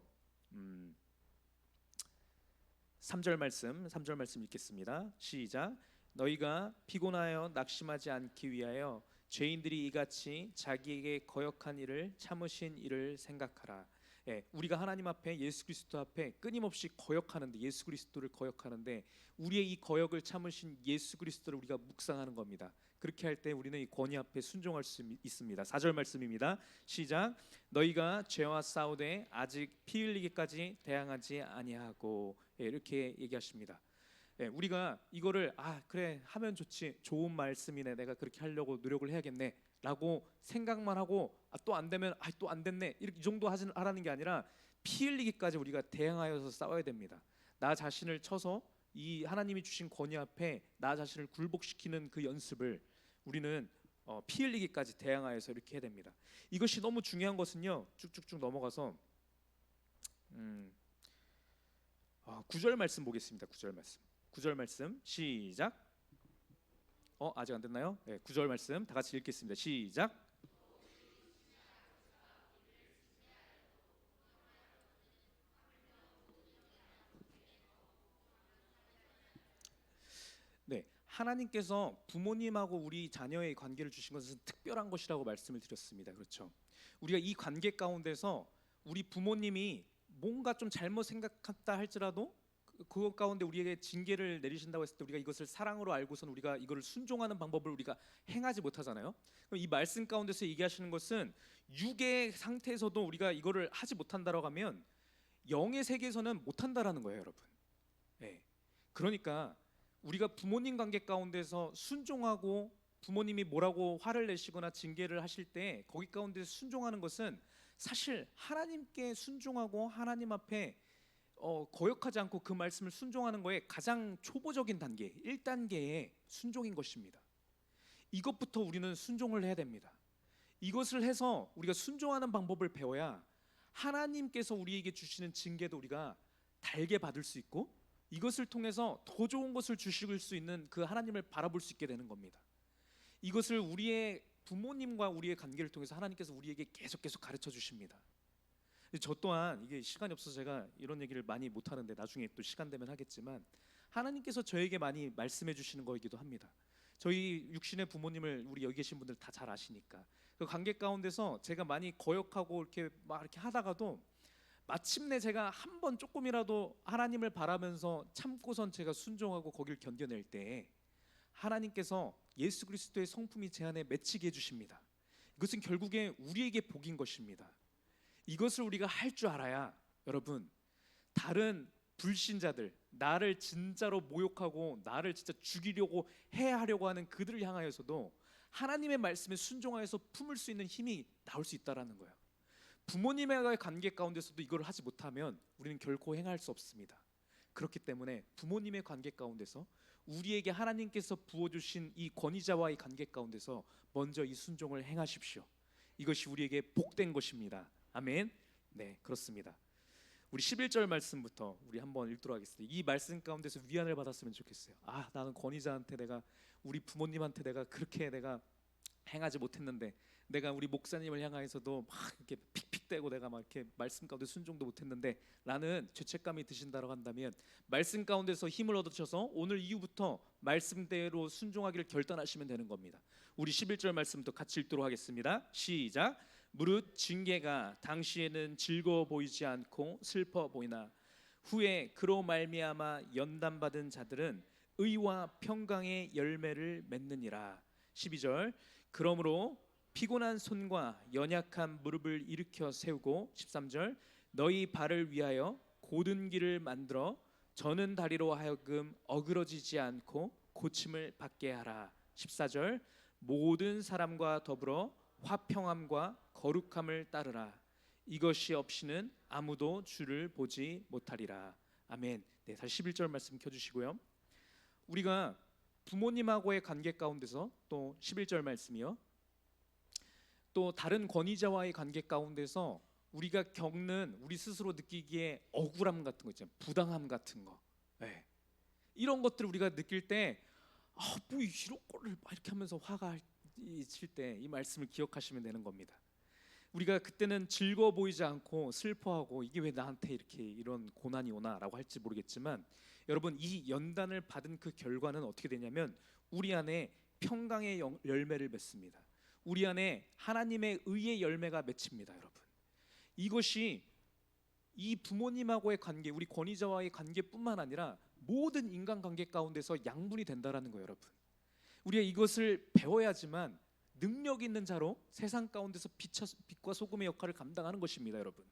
Speaker 1: 3절 말씀 읽겠습니다. 시작. 너희가 피곤하여 낙심하지 않기 위하여 죄인들이 이같이 자기에게 거역한 일을 참으신 일을 생각하라. 예, 우리가 하나님 앞에 예수 그리스도 앞에 끊임없이 거역하는데 예수 그리스도를 거역하는데 우리의 이 거역을 참으신 예수 그리스도를 우리가 묵상하는 겁니다. 그렇게 할 때 우리는 이 권위 앞에 순종할 수 있습니다. 4절 말씀입니다. 시작. 너희가 죄와 싸우되 아직 피 흘리기까지 대항하지 아니하고, 예, 이렇게 얘기하십니다. 예, 우리가 이거를 그래 하면 좋지, 좋은 말씀이네, 내가 그렇게 하려고 노력을 해야겠네 라고 생각만 하고 또 안 되면 또 안 됐네 이렇게 이 정도 하라는 게 아니라 피 흘리기까지 우리가 대항하여서 싸워야 됩니다. 나 자신을 쳐서 이 하나님이 주신 권위 앞에 나 자신을 굴복시키는 그 연습을 우리는 피 흘리기까지 대항하여서 이렇게 해야 됩니다. 이것이 너무 중요한 것은요, 쭉쭉쭉 넘어가서 9절 말씀 보겠습니다. 9절 말씀 시작. 아직 안 됐나요? 네, 9절 말씀 다 같이 읽겠습니다. 시작. 네, 하나님께서 부모님하고 우리 자녀의 관계를 주신 것은 특별한 것이라고 말씀을 드렸습니다. 그렇죠? 우리가 이 관계 가운데서 우리 부모님이 뭔가 좀 잘못 생각했다 할지라도 그것 가운데 우리에게 징계를 내리신다고 했을 때 우리가 이것을 사랑으로 알고서는 우리가 이거를 순종하는 방법을 우리가 행하지 못하잖아요. 그럼 이 말씀 가운데서 얘기하시는 것은 육의 상태에서도 우리가 이거를 하지 못한다라고 하면 영의 세계에서는 못한다라는 거예요, 여러분. 네. 그러니까 우리가 부모님 관계 가운데서 순종하고 부모님이 뭐라고 화를 내시거나 징계를 하실 때 거기 가운데 순종하는 것은 사실 하나님께 순종하고 하나님 앞에 거역하지 않고 그 말씀을 순종하는 거에 가장 초보적인 단계 1단계의 순종인 것입니다. 이것부터 우리는 순종을 해야 됩니다. 이것을 해서 우리가 순종하는 방법을 배워야 하나님께서 우리에게 주시는 징계도 우리가 달게 받을 수 있고 이것을 통해서 더 좋은 것을 주실 수 있는 그 하나님을 바라볼 수 있게 되는 겁니다. 이것을 우리의 부모님과 우리의 관계를 통해서 하나님께서 우리에게 계속 가르쳐 주십니다. 저 또한 이게 시간이 없어서 제가 이런 얘기를 많이 못 하는데 나중에 또 시간 되면 하겠지만 하나님께서 저에게 많이 말씀해 주시는 거이기도 합니다. 저희 육신의 부모님을 우리 여기 계신 분들 다 잘 아시니까 그 관계 가운데서 제가 많이 거역하고 이렇게 막 이렇게 하다가도 마침내 제가 한 번 조금이라도 하나님을 바라면서 참고선 제가 순종하고 거길 견뎌낼 때 하나님께서 예수 그리스도의 성품이 제 안에 맺히게 해주십니다. 이것은 결국에 우리에게 복인 것입니다. 이것을 우리가 할 줄 알아야 여러분 다른 불신자들, 나를 진짜로 모욕하고 나를 진짜 죽이려고 해하려고 하는 그들을 향하여서도 하나님의 말씀에 순종하여서 품을 수 있는 힘이 나올 수 있다라는 거예요. 부모님과의 관계 가운데서도 이걸 하지 못하면 우리는 결코 행할 수 없습니다. 그렇기 때문에 부모님의 관계 가운데서 우리에게 하나님께서 부어주신 이 권위자와의 관계 가운데서 먼저 이 순종을 행하십시오. 이것이 우리에게 복된 것입니다. 아멘. 네, 그렇습니다. 우리 11절 말씀부터 우리 한번 읽도록 하겠습니다. 이 말씀 가운데서 위안을 받았으면 좋겠어요. 나는 권위자한테 내가 우리 부모님한테 내가 그렇게 내가 행하지 못했는데 내가 우리 목사님을 향하여서도 막 이렇게 픽픽대고 내가 막 이렇게 말씀 가운데 순종도 못했는데 라는 죄책감이 드신다고 한다면 말씀 가운데서 힘을 얻으셔서 오늘 이후부터 말씀대로 순종하기를 결단하시면 되는 겁니다. 우리 11절 말씀부터 같이 읽도록 하겠습니다. 시작. 무릇 징계가 당시에는 즐거워 보이지 않고 슬퍼 보이나 후에 그로 말미암아 연단받은 자들은 의와 평강의 열매를 맺느니라. 12절. 그러므로 피곤한 손과 연약한 무릎을 일으켜 세우고 13절. 너희 발을 위하여 곧은 길을 만들어 저는 다리로 하여금 어그러지지 않고 고침을 받게 하라. 14절. 모든 사람과 더불어 화평함과 거룩함을 따르라. 이것이 없이는 아무도 주를 보지 못하리라. 아멘. 네, 다시 11절 말씀 켜주시고요. 우리가 부모님하고의 관계 가운데서 또 11절 말씀이요. 또 다른 권위자와의 관계 가운데서 우리가 겪는 우리 스스로 느끼기에 억울함 같은 거 있잖아요. 부당함 같은 거. 네. 이런 것들을 우리가 느낄 때 뭐 이런 거를 막 이렇게 하면서 화가 칠 때 이 말씀을 기억하시면 되는 겁니다. 우리가 그때는 즐거워 보이지 않고 슬퍼하고 이게 왜 나한테 이렇게 이런 고난이 오나라고 할지 모르겠지만 여러분 이 연단을 받은 그 결과는 어떻게 되냐면 우리 안에 평강의 열매를 맺습니다. 우리 안에 하나님의 의의 열매가 맺힙니다. 여러분 이것이 이 부모님하고의 관계, 우리 권위자와의 관계뿐만 아니라 모든 인간관계 가운데서 양분이 된다라는 거예요. 여러분 우리가 이것을 배워야지만 능력 있는 자로 세상 가운데서 빛과 소금의 역할을 감당하는 것입니다. 여러분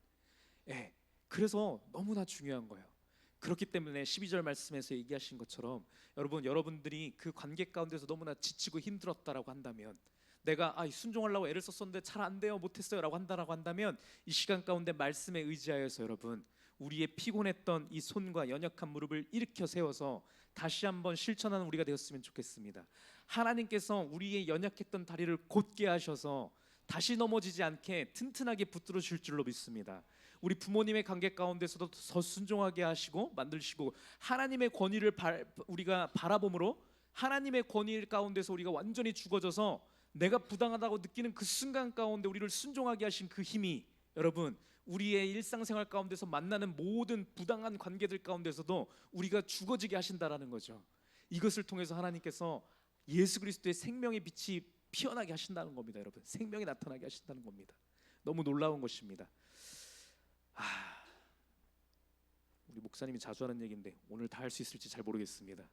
Speaker 1: 그래서 너무나 중요한 거예요. 그렇기 때문에 12절 말씀에서 얘기하신 것처럼 여러분들이 그 관계 가운데서 너무나 지치고 힘들었다라고 한다면 내가 순종하려고 애를 썼었는데 잘 안 돼요 못했어요 라고 한다면 이 시간 가운데 말씀에 의지하여서 여러분 우리의 피곤했던 이 손과 연약한 무릎을 일으켜 세워서 다시 한번 실천하는 우리가 되었으면 좋겠습니다. 하나님께서 우리의 연약했던 다리를 곧게 하셔서 다시 넘어지지 않게 튼튼하게 붙들어 줄 줄로 믿습니다. 우리 부모님의 관계 가운데서도 더 순종하게 하시고 만드시고 하나님의 권위를 우리가 바라봄으로 하나님의 권위 가운데서 우리가 완전히 죽어져서 내가 부당하다고 느끼는 그 순간 가운데 우리를 순종하게 하신 그 힘이 여러분 우리의 일상생활 가운데서 만나는 모든 부당한 관계들 가운데서도 우리가 죽어지게 하신다라는 거죠. 이것을 통해서 하나님께서 예수 그리스도의 생명의 빛이 피어나게 하신다는 겁니다. 여러분 생명이 나타나게 하신다는 겁니다. 너무 놀라운 것입니다. 우리 목사님이 자주 하는 얘기인데 오늘 다 할 수 있을지 잘 모르겠습니다.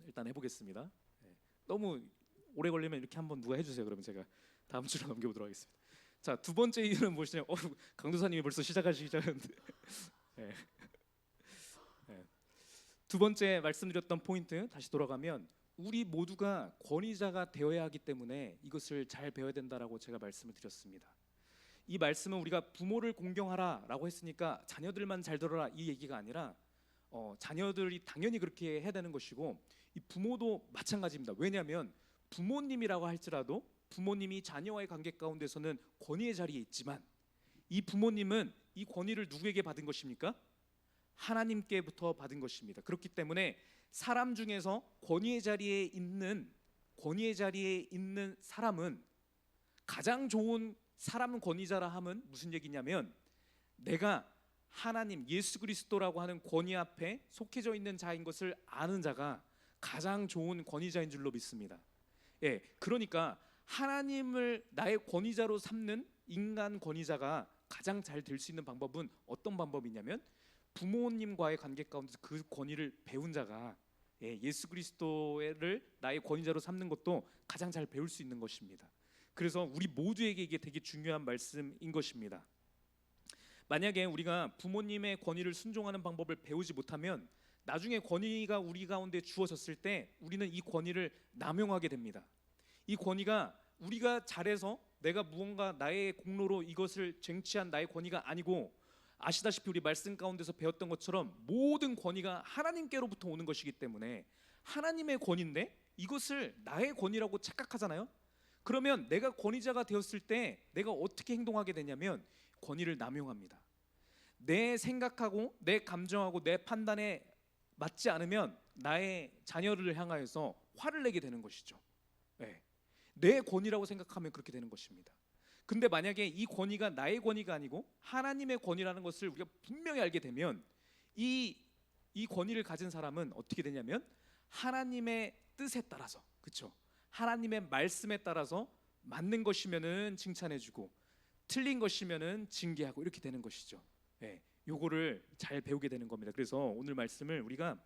Speaker 1: 일단 해보겠습니다. 너무 오래 걸리면 이렇게 한번 누가 해주세요. 그러면 제가 다음 주로 넘겨보도록 하겠습니다. 자, 두 번째 이유는 무엇이냐? 강도사님이 벌써 시작하시기 전인데 두 번째 말씀드렸던 포인트 다시 돌아가면 우리 모두가 권위자가 되어야 하기 때문에 이것을 잘 배워야 된다라고 제가 말씀을 드렸습니다. 이 말씀은 우리가 부모를 공경하라라고 했으니까 자녀들만 잘 들어라 이 얘기가 아니라 자녀들이 당연히 그렇게 해야 되는 것이고 이 부모도 마찬가지입니다. 왜냐하면 부모님이라고 할지라도 부모님이 자녀와의 관계 가운데서는 권위의 자리에 있지만 이 부모님은 이 권위를 누구에게 받은 것입니까? 하나님께부터 받은 것입니다. 그렇기 때문에 사람 중에서 권위의 자리에 있는 사람은 가장 좋은 사람은 권위자라 함은 무슨 얘기냐면 내가 하나님 예수 그리스도라고 하는 권위 앞에 속해져 있는 자인 것을 아는 자가 가장 좋은 권위자인 줄로 믿습니다. 예, 그러니까 하나님을 나의 권위자로 삼는 인간 권위자가 가장 잘 될 수 있는 방법은 어떤 방법이냐면 부모님과의 관계 가운데서 그 권위를 배운 자가 예수 그리스도를 나의 권위자로 삼는 것도 가장 잘 배울 수 있는 것입니다. 그래서 우리 모두에게 이게 되게 중요한 말씀인 것입니다. 만약에 우리가 부모님의 권위를 순종하는 방법을 배우지 못하면 나중에 권위가 우리 가운데 주어졌을 때 우리는 이 권위를 남용하게 됩니다. 이 권위가 우리가 잘해서 내가 무언가 나의 공로로 이것을 쟁취한 나의 권위가 아니고, 아시다시피 우리 말씀 가운데서 배웠던 것처럼 모든 권위가 하나님께로부터 오는 것이기 때문에 하나님의 권위인데 이것을 나의 권위라고 착각하잖아요. 그러면 내가 권위자가 되었을 때 내가 어떻게 행동하게 되냐면 권위를 남용합니다. 내 생각하고 내 감정하고 내 판단에 맞지 않으면 나의 자녀를 향하여서 화를 내게 되는 것이죠. 내 권위라고 생각하면 그렇게 되는 것입니다. 근데 만약에 이 권위가 나의 권위가 아니고 하나님의 권위라는 것을 우리가 분명히 알게 되면 이 권위를 가진 사람은 어떻게 되냐면 하나님의 뜻에 따라서, 그렇죠? 하나님의 말씀에 따라서 맞는 것이면은 칭찬해주고 틀린 것이면은 징계하고 이렇게 되는 것이죠. 요거를 잘 배우게 되는 겁니다. 그래서 오늘 말씀을 우리가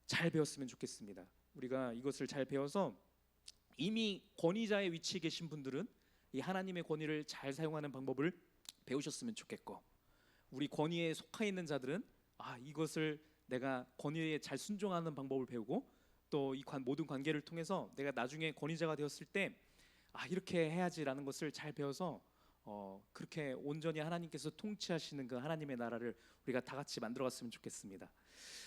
Speaker 1: 잘 배웠으면 좋겠습니다. 우리가 이것을 잘 배워서 이미 권위자의 위치에 계신 분들은 이 하나님의 권위를 잘 사용하는 방법을 배우셨으면 좋겠고, 우리 권위에 속해 있는 자들은 이것을 내가 권위에 잘 순종하는 방법을 배우고 또 이 모든 관계를 통해서 내가 나중에 권위자가 되었을 때 이렇게 해야지라는 것을 잘 배워서 그렇게 온전히 하나님께서 통치하시는 그 하나님의 나라를 우리가 다 같이 만들어갔으면 좋겠습니다.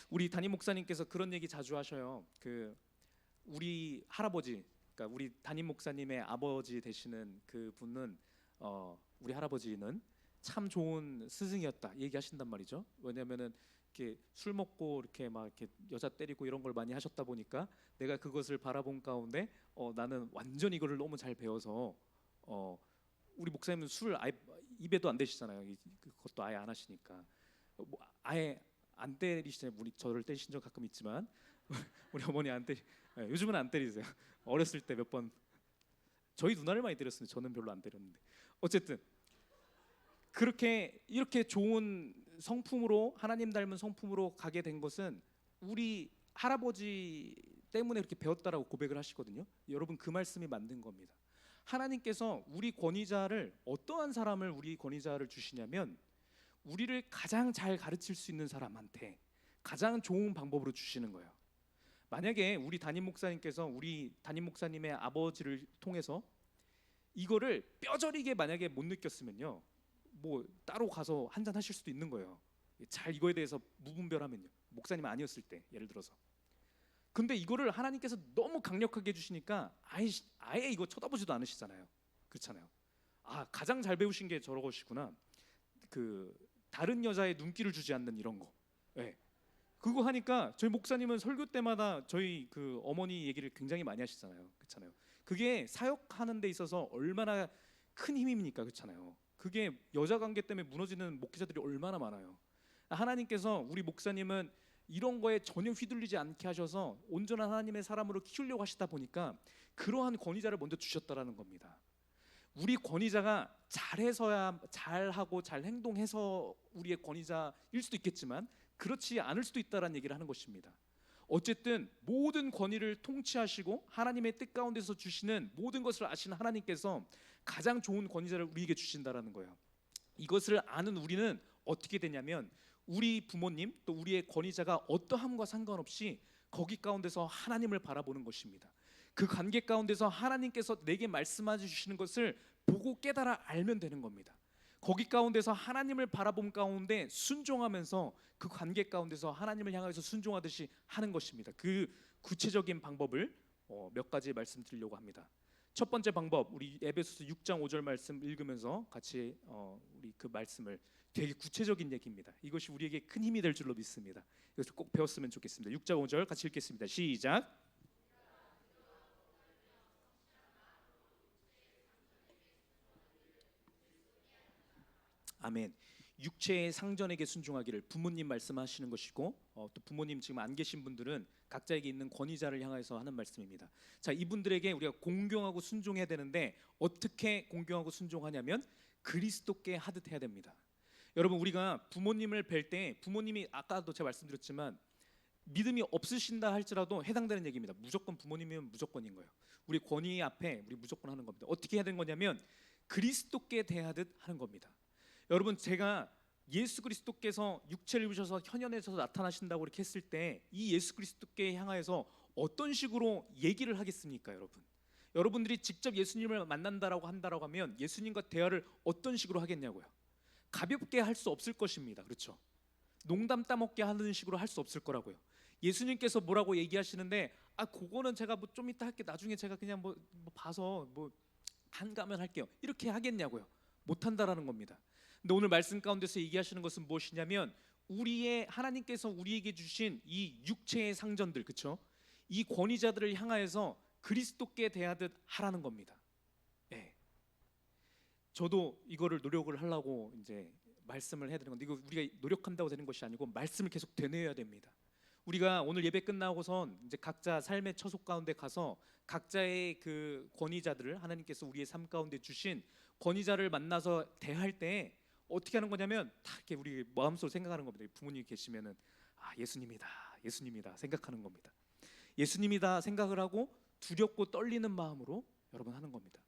Speaker 1: 우리 담임 목사님께서 그런 얘기 자주 하셔요. 우리 할아버지, 그러니까 우리 담임 목사님의 아버지 되시는 그 분은 우리 할아버지는 참 좋은 스승이었다 얘기하신단 말이죠. 왜냐하면은 이렇게 술 먹고 이렇게 막 이렇게 여자 때리고 이런 걸 많이 하셨다 보니까 내가 그것을 바라본 가운데 나는 완전히 이거를 너무 잘 배워서 우리 목사님은 술 아예 입에도 안 대시잖아요. 그것도 아예 안 하시니까 아예 안 때리시잖아요. 우리 저를 때리신 적 가끔 있지만 우리 어머니 안 때리. 요즘은 안 때리세요. 어렸을 때 몇 번 저희 누나를 많이 때렸는데 저는 별로 안 때렸는데, 어쨌든 그렇게 이렇게 좋은 성품으로 하나님 닮은 성품으로 가게 된 것은 우리 할아버지 때문에 그렇게 배웠다라고 고백을 하시거든요. 여러분 그 말씀이 맞는 겁니다. 하나님께서 우리 권위자를 어떠한 사람을 우리 권위자를 주시냐면 우리를 가장 잘 가르칠 수 있는 사람한테 가장 좋은 방법으로 주시는 거예요. 만약에 우리 담임 목사님께서 우리 담임 목사님의 아버지를 통해서 이거를 뼈저리게 만약에 못 느꼈으면요, 뭐 따로 가서 한잔 하실 수도 있는 거예요. 잘 이거에 대해서 무분별하면요, 목사님 아니었을 때 예를 들어서. 근데 이거를 하나님께서 너무 강력하게 해주시니까 아예 이거 쳐다보지도 않으시잖아요. 그렇잖아요. 가장 잘 배우신 게 저러시구나. 다른 여자의 눈길을 주지 않는 이런 거. 그거 하니까 저희 목사님은 설교 때마다 저희 그 어머니 얘기를 굉장히 많이 하시잖아요. 그렇잖아요. 그게 사역하는 데 있어서 얼마나 큰 힘입니까? 그렇잖아요. 그게 여자 관계 때문에 무너지는 목회자들이 얼마나 많아요. 하나님께서 우리 목사님은 이런 거에 전혀 휘둘리지 않게 하셔서 온전한 하나님의 사람으로 키우려고 하시다 보니까 그러한 권위자를 먼저 주셨다라는 겁니다. 우리 권위자가 잘해서야 잘하고 잘 행동해서 우리의 권위자일 수도 있겠지만 그렇지 않을 수도 있다라는 얘기를 하는 것입니다. 어쨌든 모든 권위를 통치하시고 하나님의 뜻 가운데서 주시는 모든 것을 아시는 하나님께서 가장 좋은 권위자를 우리에게 주신다라는 거예요. 이것을 아는 우리는 어떻게 되냐면 우리 부모님 또 우리의 권위자가 어떠함과 상관없이 거기 가운데서 하나님을 바라보는 것입니다. 그 관계 가운데서 하나님께서 내게 말씀해 주시는 것을 보고 깨달아 알면 되는 겁니다. 거기 가운데서 하나님을 바라본 가운데 순종하면서 그 관계 가운데서 하나님을 향해서 순종하듯이 하는 것입니다. 그 구체적인 방법을 몇 가지 말씀드리려고 합니다. 첫 번째 방법, 우리 에베소서 6장 5절 말씀 읽으면서 같이 우리 그 말씀을, 되게 구체적인 얘기입니다. 이것이 우리에게 큰 힘이 될 줄로 믿습니다. 이것을 꼭 배웠으면 좋겠습니다. 6장 5절 같이 읽겠습니다. 시작. 아멘. 육체의 상전에게 순종하기를 부모님 말씀하시는 것이고 또 부모님 지금 안 계신 분들은 각자에게 있는 권위자를 향해서 하는 말씀입니다. 자, 이분들에게 우리가 공경하고 순종해야 되는데 어떻게 공경하고 순종하냐면 그리스도께 하듯 해야 됩니다. 여러분, 우리가 부모님을 뵐 때 부모님이 아까도 제가 말씀드렸지만 믿음이 없으신다 할지라도 해당되는 얘기입니다. 무조건 부모님이면 무조건인 거예요. 우리 권위 앞에 우리 무조건 하는 겁니다. 어떻게 해야 되는 거냐면 그리스도께 대하듯 하는 겁니다. 여러분, 제가 예수 그리스도께서 육체를 입으셔서 현현에서 나타나신다고 이렇게 했을 때 이 예수 그리스도께 향하여서 어떤 식으로 얘기를 하겠습니까, 여러분? 여러분들이 직접 예수님을 만난다라고 한다라고 하면 예수님과 대화를 어떤 식으로 하겠냐고요? 가볍게 할 수 없을 것입니다. 그렇죠? 농담 따먹게 하는 식으로 할 수 없을 거라고요. 예수님께서 뭐라고 얘기하시는데 그거는 제가 뭐 좀 이따 할게, 나중에 제가 그냥 뭐 봐서 뭐 한가면 할게요, 이렇게 하겠냐고요? 못한다라는 겁니다. 근데 오늘 말씀 가운데서 얘기하시는 것은 무엇이냐면 우리의 하나님께서 우리에게 주신 이 육체의 상전들, 그렇죠? 이 권위자들을 향하여서 그리스도께 대하듯 하라는 겁니다. 예. 저도 이거를 노력을 하려고 이제 말씀을 해야 되는 건데, 이거 우리가 노력한다고 되는 것이 아니고 말씀을 계속 되뇌어야 됩니다. 우리가 오늘 예배 끝나고선 이제 각자 삶의 처소 가운데 가서 각자의 그 권위자들을 하나님께서 우리의 삶 가운데 주신 권위자를 만나서 대할 때 어떻게 하는 거냐면 다 이렇게 우리 마음속으로 생각하는 겁니다. 부모님이 계시면은 예수님이다, 예수님이다 생각하는 겁니다. 예수님이다 생각을 하고 두렵고 떨리는 마음으로 여러분 하는 겁니다.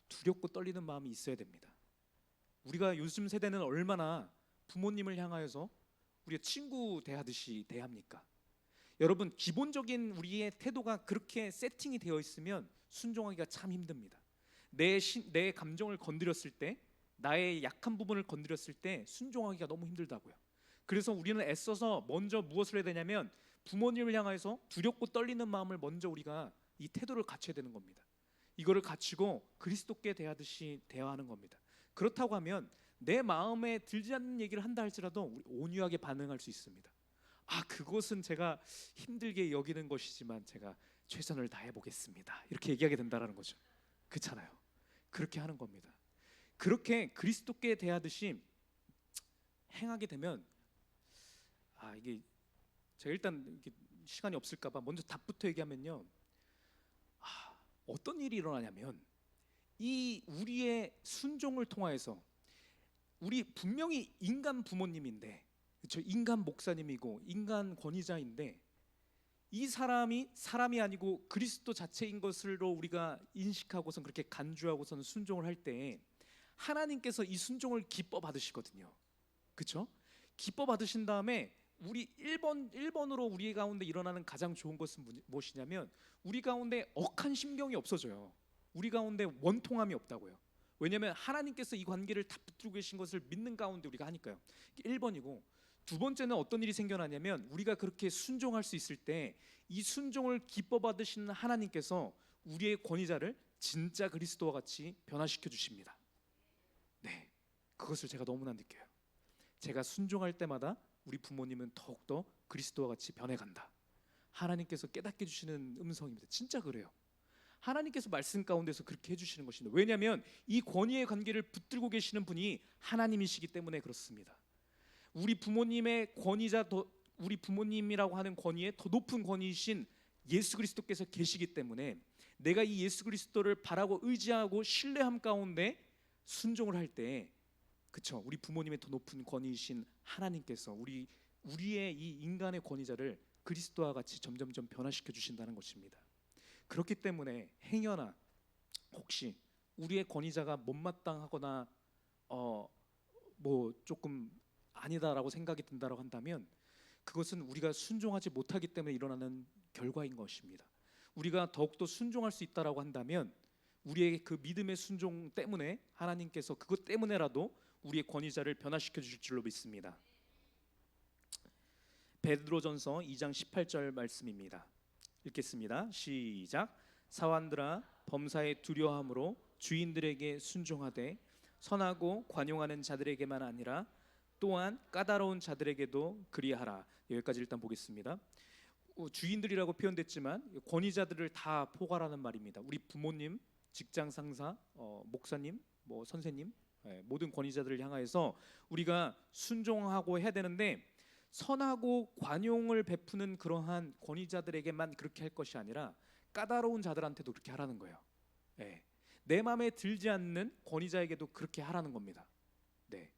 Speaker 1: 두렵고 떨리는 마음이 있어야 됩니다. 우리가 요즘 세대는 얼마나 부모님을 향하여서 우리가 친구 대하듯이 대합니까? 여러분, 기본적인 우리의 태도가 그렇게 세팅이 되어 있으면 순종하기가 참 힘듭니다. 내 감정을 건드렸을 때, 나의 약한 부분을 건드렸을 때 순종하기가 너무 힘들다고요. 그래서 우리는 애써서 먼저 무엇을 해야 되냐면 부모님을 향해서 두렵고 떨리는 마음을 먼저 우리가 이 태도를 갖춰야 되는 겁니다. 이거를 갖추고 그리스도께 대하듯이 대화하는 겁니다. 그렇다고 하면 내 마음에 들지 않는 얘기를 한다 할지라도 우리 온유하게 반응할 수 있습니다. 그것은 제가 힘들게 여기는 것이지만 제가 최선을 다해 보겠습니다, 이렇게 얘기하게 된다라는 거죠. 그렇잖아요. 그렇게 하는 겁니다. 그렇게 그리스도께 대하듯이 행하게 되면 이게 제가 일단 이렇게 시간이 없을까봐 먼저 답부터 얘기하면요, 어떤 일이 일어나냐면 이 우리의 순종을 통하여서 우리 분명히 인간 부모님인데, 그렇죠? 인간 목사님이고 인간 권위자인데 이 사람이 아니고 그리스도 자체인 것으로 우리가 인식하고선 그렇게 간주하고선 순종을 할 때 하나님께서 이 순종을 기뻐 받으시거든요. 그렇죠? 기뻐 받으신 다음에 우리 1번으로 우리 가운데 일어나는 가장 좋은 것은 무엇이냐면 우리 가운데 억한 심경이 없어져요. 우리 가운데 원통함이 없다고요. 왜냐하면 하나님께서 이 관계를 다 붙들고 계신 것을 믿는 가운데 우리가 하니까요. 1번이고, 두 번째는 어떤 일이 생겨나냐면 우리가 그렇게 순종할 수 있을 때 이 순종을 기뻐 받으시는 하나님께서 우리의 권위자를 진짜 그리스도와 같이 변화시켜 주십니다. 네, 그것을 제가 너무나 느껴요. 제가 순종할 때마다 우리 부모님은 더욱더 그리스도와 같이 변해간다. 하나님께서 깨닫게 해주시는 음성입니다. 진짜 그래요. 하나님께서 말씀 가운데서 그렇게 해주시는 것입니다. 왜냐하면 이 권위의 관계를 붙들고 계시는 분이 하나님이시기 때문에 그렇습니다. 우리 부모님의 권위자, 우리 부모님이라고 하는 권위에 더 높은 권위이신 예수 그리스도께서 계시기 때문에 내가 이 예수 그리스도를 바라고 의지하고 신뢰함 가운데 순종을 할 때, 그렇죠? 우리 부모님의 더 높은 권위이신 하나님께서 우리의 이 인간의 권위자를 그리스도와 같이 점점점 변화시켜 주신다는 것입니다. 그렇기 때문에 행여나 혹시 우리의 권위자가 못마땅하거나 뭐 조금 아니다라고 생각이 든다라고 한다면 그것은 우리가 순종하지 못하기 때문에 일어나는 결과인 것입니다. 우리가 더욱더 순종할 수 있다라고 한다면 우리의 그 믿음의 순종 때문에 하나님께서 그것 때문에라도 우리의 권위자를 변화시켜 주실 줄로 믿습니다. 베드로전서 2장 18절 말씀입니다. 읽겠습니다. 시작. 사환들아, 범사에 두려워함으로 주인들에게 순종하되 선하고 관용하는 자들에게만 아니라 또한 까다로운 자들에게도 그리하라. 여기까지 일단 보겠습니다. 주인들이라고 표현됐지만 권위자들을 다 포괄하는 말입니다. 우리 부모님, 직장 상사, 목사님, 선생님, 모든 권위자들을 향하여서 우리가 순종하고 해야 되는데, 선하고 관용을 베푸는 그러한 권위자들에게만 그렇게 할 것이 아니라 까다로운 자들한테도 그렇게 하라는 거예요. 예. 내 마음에 들지 않는 권위자에게도 그렇게 하라는 겁니다. 네.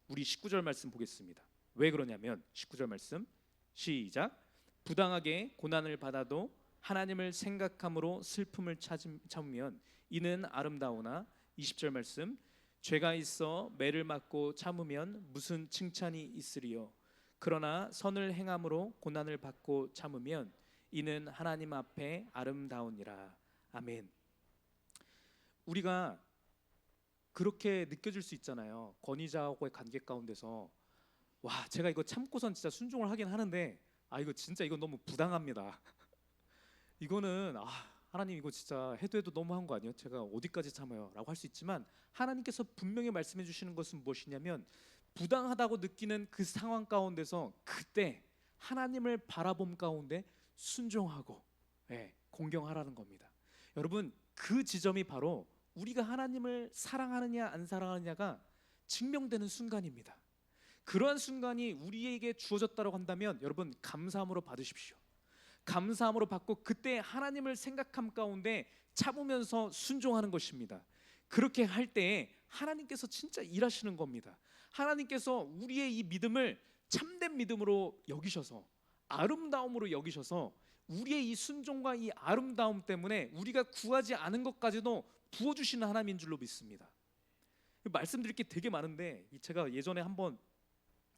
Speaker 1: 우리 19절 말씀 보겠습니다. 왜 그러냐면 19절 말씀 시작. 부당하게 고난을 받아도 하나님을 생각함으로 슬픔을 참으면 이는 아름다우나 20절 말씀 죄가 있어 매를 맞고 참으면 무슨 칭찬이 있으리요. 그러나 선을 행함으로 고난을 받고 참으면 이는 하나님 앞에 아름다우니라. 아멘. 우리가 그렇게 느껴질 수 있잖아요. 권위자하고의 관계 가운데서 와, 제가 이거 참고선 진짜 순종을 하긴 하는데 이거 진짜 이거 너무 부당합니다. 이거는 하나님 이거 진짜 해도 너무한 거 아니에요? 제가 어디까지 참아요? 라고 할 수 있지만 하나님께서 분명히 말씀해 주시는 것은 무엇이냐면 부당하다고 느끼는 그 상황 가운데서 그때 하나님을 바라봄 가운데 순종하고 공경하라는 겁니다. 여러분, 그 지점이 바로 우리가 하나님을 사랑하느냐 안 사랑하느냐가 증명되는 순간입니다. 그러한 순간이 우리에게 주어졌다고 한다면 여러분 감사함으로 받으십시오. 감사함으로 받고 그때 하나님을 생각함 가운데 참으면서 순종하는 것입니다. 그렇게 할 때에 하나님께서 진짜 일하시는 겁니다. 하나님께서 우리의 이 믿음을 참된 믿음으로 여기셔서 아름다움으로 여기셔서 우리의 이 순종과 이 아름다움 때문에 우리가 구하지 않은 것까지도 부어주시는 하나님인 줄로 믿습니다. 말씀드릴 게 되게 많은데 제가 예전에 한번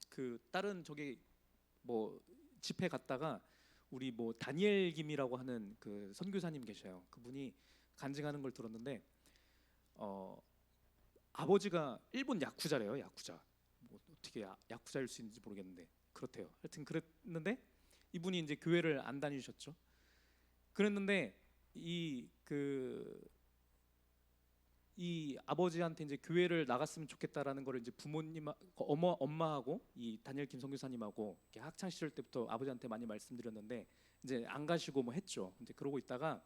Speaker 1: 그 다른 집회 갔다가 우리 다니엘 김이라고 하는 그 선교사님 계셔요. 그분이 간증하는 걸 들었는데 아버지가 일본 야쿠자래요. 야쿠자. 어떻게 야쿠자일 수 있는지 모르겠는데 그렇대요. 하여튼 그랬는데 이분이 이제 교회를 안 다니셨죠. 그랬는데 이 아버지한테 이제 교회를 나갔으면 좋겠다라는 거를 이제 부모님, 엄마하고 이 다니엘 김 선교사님하고 학창 시절 때부터 아버지한테 많이 말씀드렸는데 이제 안 가시고 했죠. 이제 그러고 있다가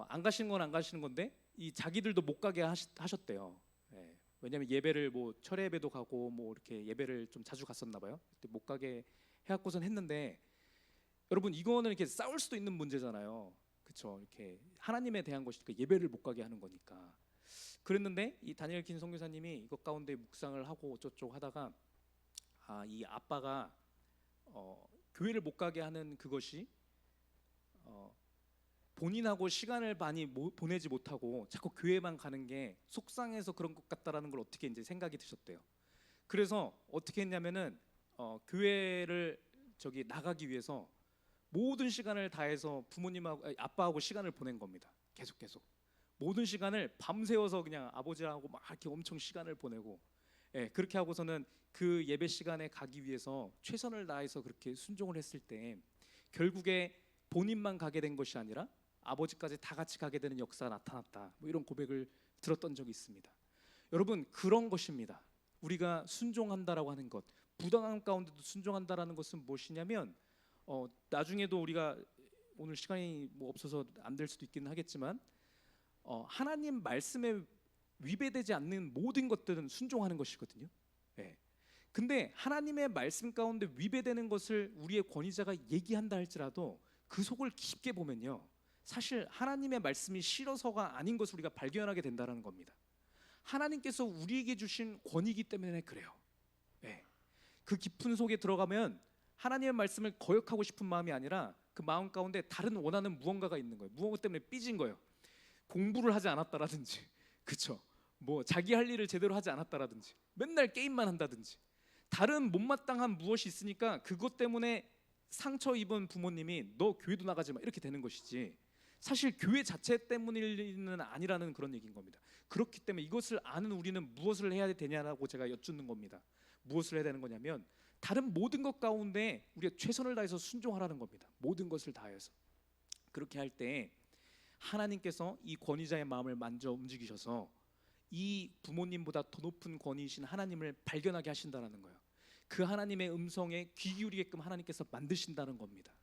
Speaker 1: 안 가시는 건 안 가시는 건데 이 자기들도 못 가게 하셨대요. 왜냐하면 예배를 철회 예배도 가고 이렇게 예배를 좀 자주 갔었나 봐요. 그때 못 가게 해갖고선 했는데 여러분 이거는 이렇게 싸울 수도 있는 문제잖아요. 그렇죠. 이렇게 하나님에 대한 것이니까 예배를 못 가게 하는 거니까. 그랬는데 이 다니엘 긴 선교사님이 이것 가운데 묵상을 하고 어쩌고 하다가 이 아빠가 교회를 못 가게 하는 그것이 본인하고 시간을 많이 보내지 못하고 자꾸 교회만 가는 게 속상해서 그런 것 같다라는 걸 어떻게 이제 생각이 드셨대요. 그래서 어떻게 했냐면은 교회를 나가기 위해서 모든 시간을 다해서 부모님하고 아빠하고 시간을 보낸 겁니다. 계속 모든 시간을 밤새워서 그냥 아버지하고 막 이렇게 엄청 시간을 보내고 그렇게 하고서는 그 예배 시간에 가기 위해서 최선을 다해서 그렇게 순종을 했을 때 결국에 본인만 가게 된 것이 아니라 아버지까지 다 같이 가게 되는 역사가 나타났다. 이런 고백을 들었던 적이 있습니다. 여러분 그런 것입니다. 우리가 순종한다라고 하는 것, 부당함 가운데도 순종한다라는 것은 무엇이냐면 나중에도 우리가 오늘 시간이 없어서 안 될 수도 있긴 하겠지만 하나님 말씀에 위배되지 않는 모든 것들은 순종하는 것이거든요. 근데 하나님의 말씀 가운데 위배되는 것을 우리의 권위자가 얘기한다 할지라도 그 속을 깊게 보면요, 사실 하나님의 말씀이 싫어서가 아닌 것을 우리가 발견하게 된다는 겁니다. 하나님께서 우리에게 주신 권위이기 때문에 그래요. 그 깊은 속에 들어가면 하나님의 말씀을 거역하고 싶은 마음이 아니라 그 마음 가운데 다른 원하는 무언가가 있는 거예요. 무언가 때문에 삐진 거예요. 공부를 하지 않았다라든지, 그렇죠? 자기 할 일을 제대로 하지 않았다라든지, 맨날 게임만 한다든지, 다른 못마땅한 무엇이 있으니까 그것 때문에 상처 입은 부모님이 너 교회도 나가지 마 이렇게 되는 것이지, 사실 교회 자체 때문은 아니라는 그런 얘기인 겁니다. 그렇기 때문에 이것을 아는 우리는 무엇을 해야 되냐라고 제가 여쭙는 겁니다. 무엇을 해야 되는 거냐면 다른 모든 것 가운데 우리가 최선을 다해서 순종하라는 겁니다. 모든 것을 다해서. 그렇게 할 때 하나님께서 이 권위자의 마음을 만져 움직이셔서 이 부모님보다 더 높은 권위이신 하나님을 발견하게 하신다는 거예요. 그 하나님의 음성에 귀 기울이게끔 하나님께서 만드신다는 겁니다.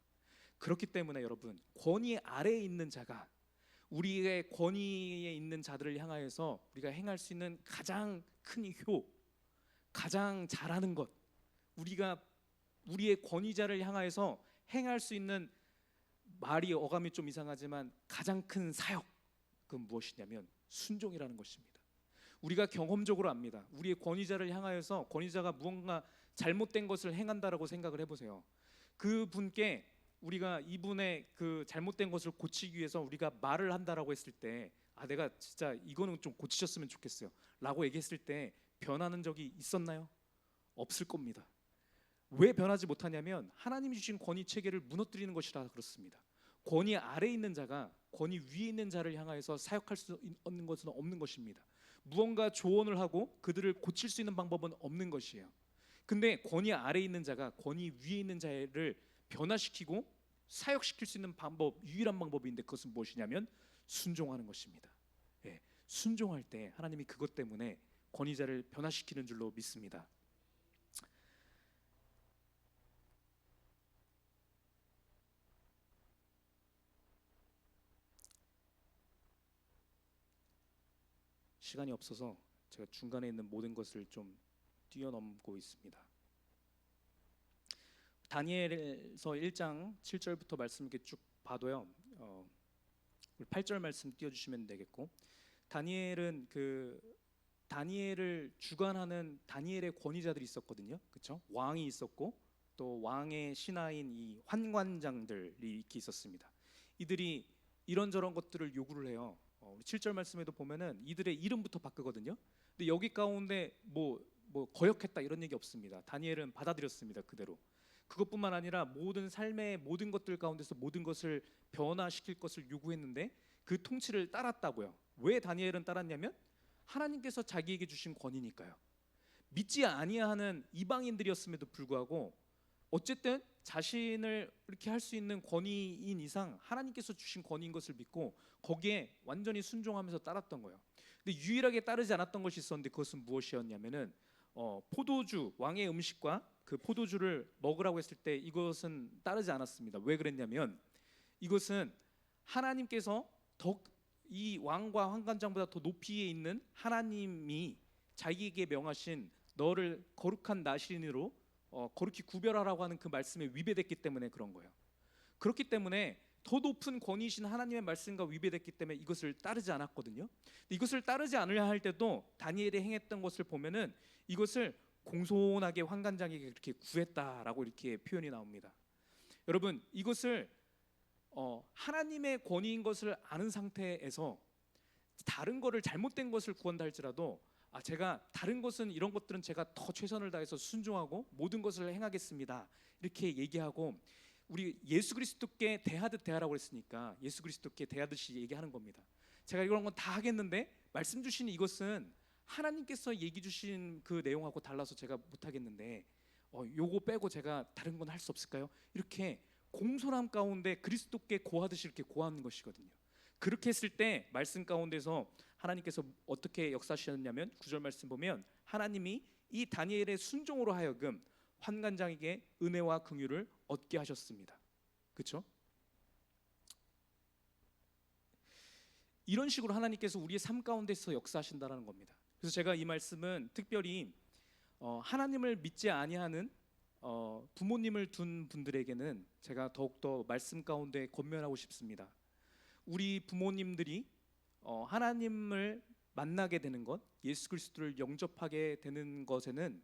Speaker 1: 그렇기 때문에 여러분, 권위 아래에 있는 자가 우리의 권위에 있는 자들을 향하여서 우리가 행할 수 있는 가장 큰 효, 가장 잘하는 것, 우리가 우리의 권위자를 향하여서 행할 수 있는, 말이 어감이 좀 이상하지만 가장 큰 사역, 그건 무엇이냐면 순종이라는 것입니다. 우리가 경험적으로 압니다. 우리의 권위자를 향하여서 권위자가 무언가 잘못된 것을 행한다라고 생각을 해보세요. 그분께 우리가 이분의 그 잘못된 것을 고치기 위해서 우리가 말을 한다라고 했을 때, 내가 진짜 이거는 좀 고치셨으면 좋겠어요 라고 얘기했을 때 변하는 적이 있었나요? 없을 겁니다. 왜 변하지 못하냐면 하나님이 주신 권위 체계를 무너뜨리는 것이라 그렇습니다. 권위 아래에 있는 자가 권위 위에 있는 자를 향하여서 사역할 수 있는 것은 없는 것입니다. 무언가 조언을 하고 그들을 고칠 수 있는 방법은 없는 것이에요. 근데 권위 아래에 있는 자가 권위 위에 있는 자를 변화시키고 사역시킬 수 있는 방법, 유일한 방법인데 그것은 무엇이냐면 순종하는 것입니다. 예, 순종할 때 하나님이 그것 때문에 권위자를 변화시키는 줄로 믿습니다. 시간이 없어서 제가 중간에 있는 모든 것을 좀 뛰어넘고 있습니다. 다니엘서 1장 7절부터 말씀 이렇게 쭉 봐도요. 8절 말씀 띄워주시면 되겠고, 다니엘을 주관하는 다니엘의 권위자들이 있었거든요. 그렇죠? 왕이 있었고 또 왕의 신하인 이 환관장들이 이렇게 있었습니다. 이들이 이런저런 것들을 요구를 해요. 7절 말씀에도 보면은 이들의 이름부터 바꾸거든요. 근데 여기 가운데 뭐 거역했다 이런 얘기 없습니다. 다니엘은 받아들였습니다. 그대로. 그것뿐만 아니라 모든 삶의 모든 것들 가운데서 모든 것을 변화시킬 것을 요구했는데 그 통치를 따랐다고요. 왜 다니엘은 따랐냐면 하나님께서 자기에게 주신 권위니까요. 믿지 아니하는 이방인들이었음에도 불구하고 어쨌든 자신을 이렇게 할 수 있는 권위인 이상 하나님께서 주신 권위인 것을 믿고 거기에 완전히 순종하면서 따랐던 거예요. 근데 유일하게 따르지 않았던 것이 있었는데 그것은 무엇이었냐면은 포도주, 왕의 음식과 그 포도주를 먹으라고 했을 때 이것은 따르지 않았습니다. 왜 그랬냐면 이것은 하나님께서 이 왕과 환관장보다 더 높이에 있는 하나님이 자기에게 명하신 너를 거룩한 나시린으로 거룩히 구별하라고 하는 그 말씀에 위배됐기 때문에 그런 거예요. 그렇기 때문에 더 높은 권위이신 하나님의 말씀과 위배됐기 때문에 이것을 따르지 않았거든요. 이것을 따르지 않으려 할 때도 다니엘이 행했던 것을 보면은 이것을 공손하게 환관장에게 그렇게 구했다라고 이렇게 표현이 나옵니다. 여러분, 이것을 하나님의 권위인 것을 아는 상태에서 다른 거를 잘못된 것을 구한다 할지라도 제가 다른 것은 이런 것들은 제가 더 최선을 다해서 순종하고 모든 것을 행하겠습니다 이렇게 얘기하고, 우리 예수 그리스도께 대하듯 대하라고 했으니까 예수 그리스도께 대하듯이 얘기하는 겁니다. 제가 이런 건 다 하겠는데 말씀 주신 이것은 하나님께서 얘기 주신 그 내용하고 달라서 제가 못하겠는데 요거 빼고 제가 다른 건 할 수 없을까요? 이렇게 공손함 가운데 그리스도께 고하듯이 이렇게 고하는 것이거든요. 그렇게 했을 때 말씀 가운데서 하나님께서 어떻게 역사하셨냐면 9절 말씀 보면 하나님이 이 다니엘의 순종으로 하여금 환관장에게 은혜와 긍휼을 얻게 하셨습니다. 그렇죠? 이런 식으로 하나님께서 우리의 삶 가운데서 역사하신다는 겁니다. 그래서 제가 이 말씀은 특별히 하나님을 믿지 아니하는 부모님을 둔 분들에게는 제가 더욱더 말씀 가운데 권면하고 싶습니다. 우리 부모님들이 하나님을 만나게 되는 것, 예수 그리스도를 영접하게 되는 것에는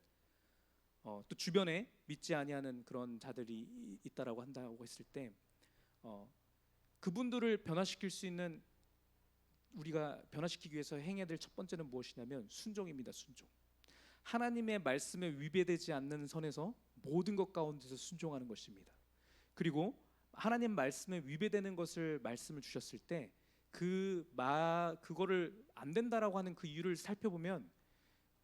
Speaker 1: 또 주변에 믿지 아니하는 그런 자들이 있다라고 한다고 했을 때 그분들을 변화시킬 수 있는, 우리가 변화시키기 위해서 행해야 될 첫 번째는 무엇이냐면 순종입니다. 순종. 하나님의 말씀에 위배되지 않는 선에서 모든 것 가운데서 순종하는 것입니다. 그리고 하나님 말씀에 위배되는 것을 말씀을 주셨을 때 그거를 안 된다라고 하는 그 이유를 살펴보면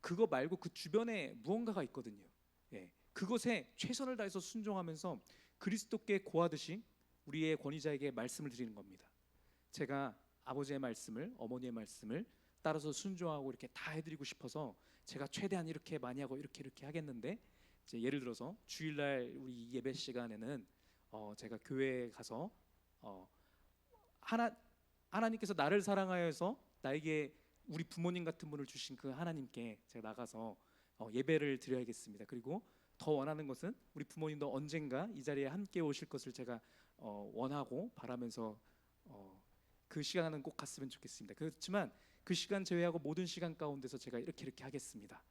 Speaker 1: 그거 말고 그 주변에 무언가가 있거든요. 예, 그것에 최선을 다해서 순종하면서 그리스도께 고하듯이 우리의 권위자에게 말씀을 드리는 겁니다. 제가 아버지의 말씀을, 어머니의 말씀을 따라서 순종하고 이렇게 다 해드리고 싶어서 제가 최대한 이렇게 많이 하고 이렇게 하겠는데, 이제 예를 들어서 주일날 우리 예배 시간에는 제가 교회에 가서 하나님께서 나를 사랑하여서 나에게 우리 부모님 같은 분을 주신 그 하나님께 제가 나가서 예배를 드려야겠습니다. 그리고 더 원하는 것은 우리 부모님도 언젠가 이 자리에 함께 오실 것을 제가 원하고 바라면서 그 시간은 꼭 갔으면 좋겠습니다. 그렇지만 그 시간 제외하고 모든 시간 가운데서 제가 이렇게 하겠습니다.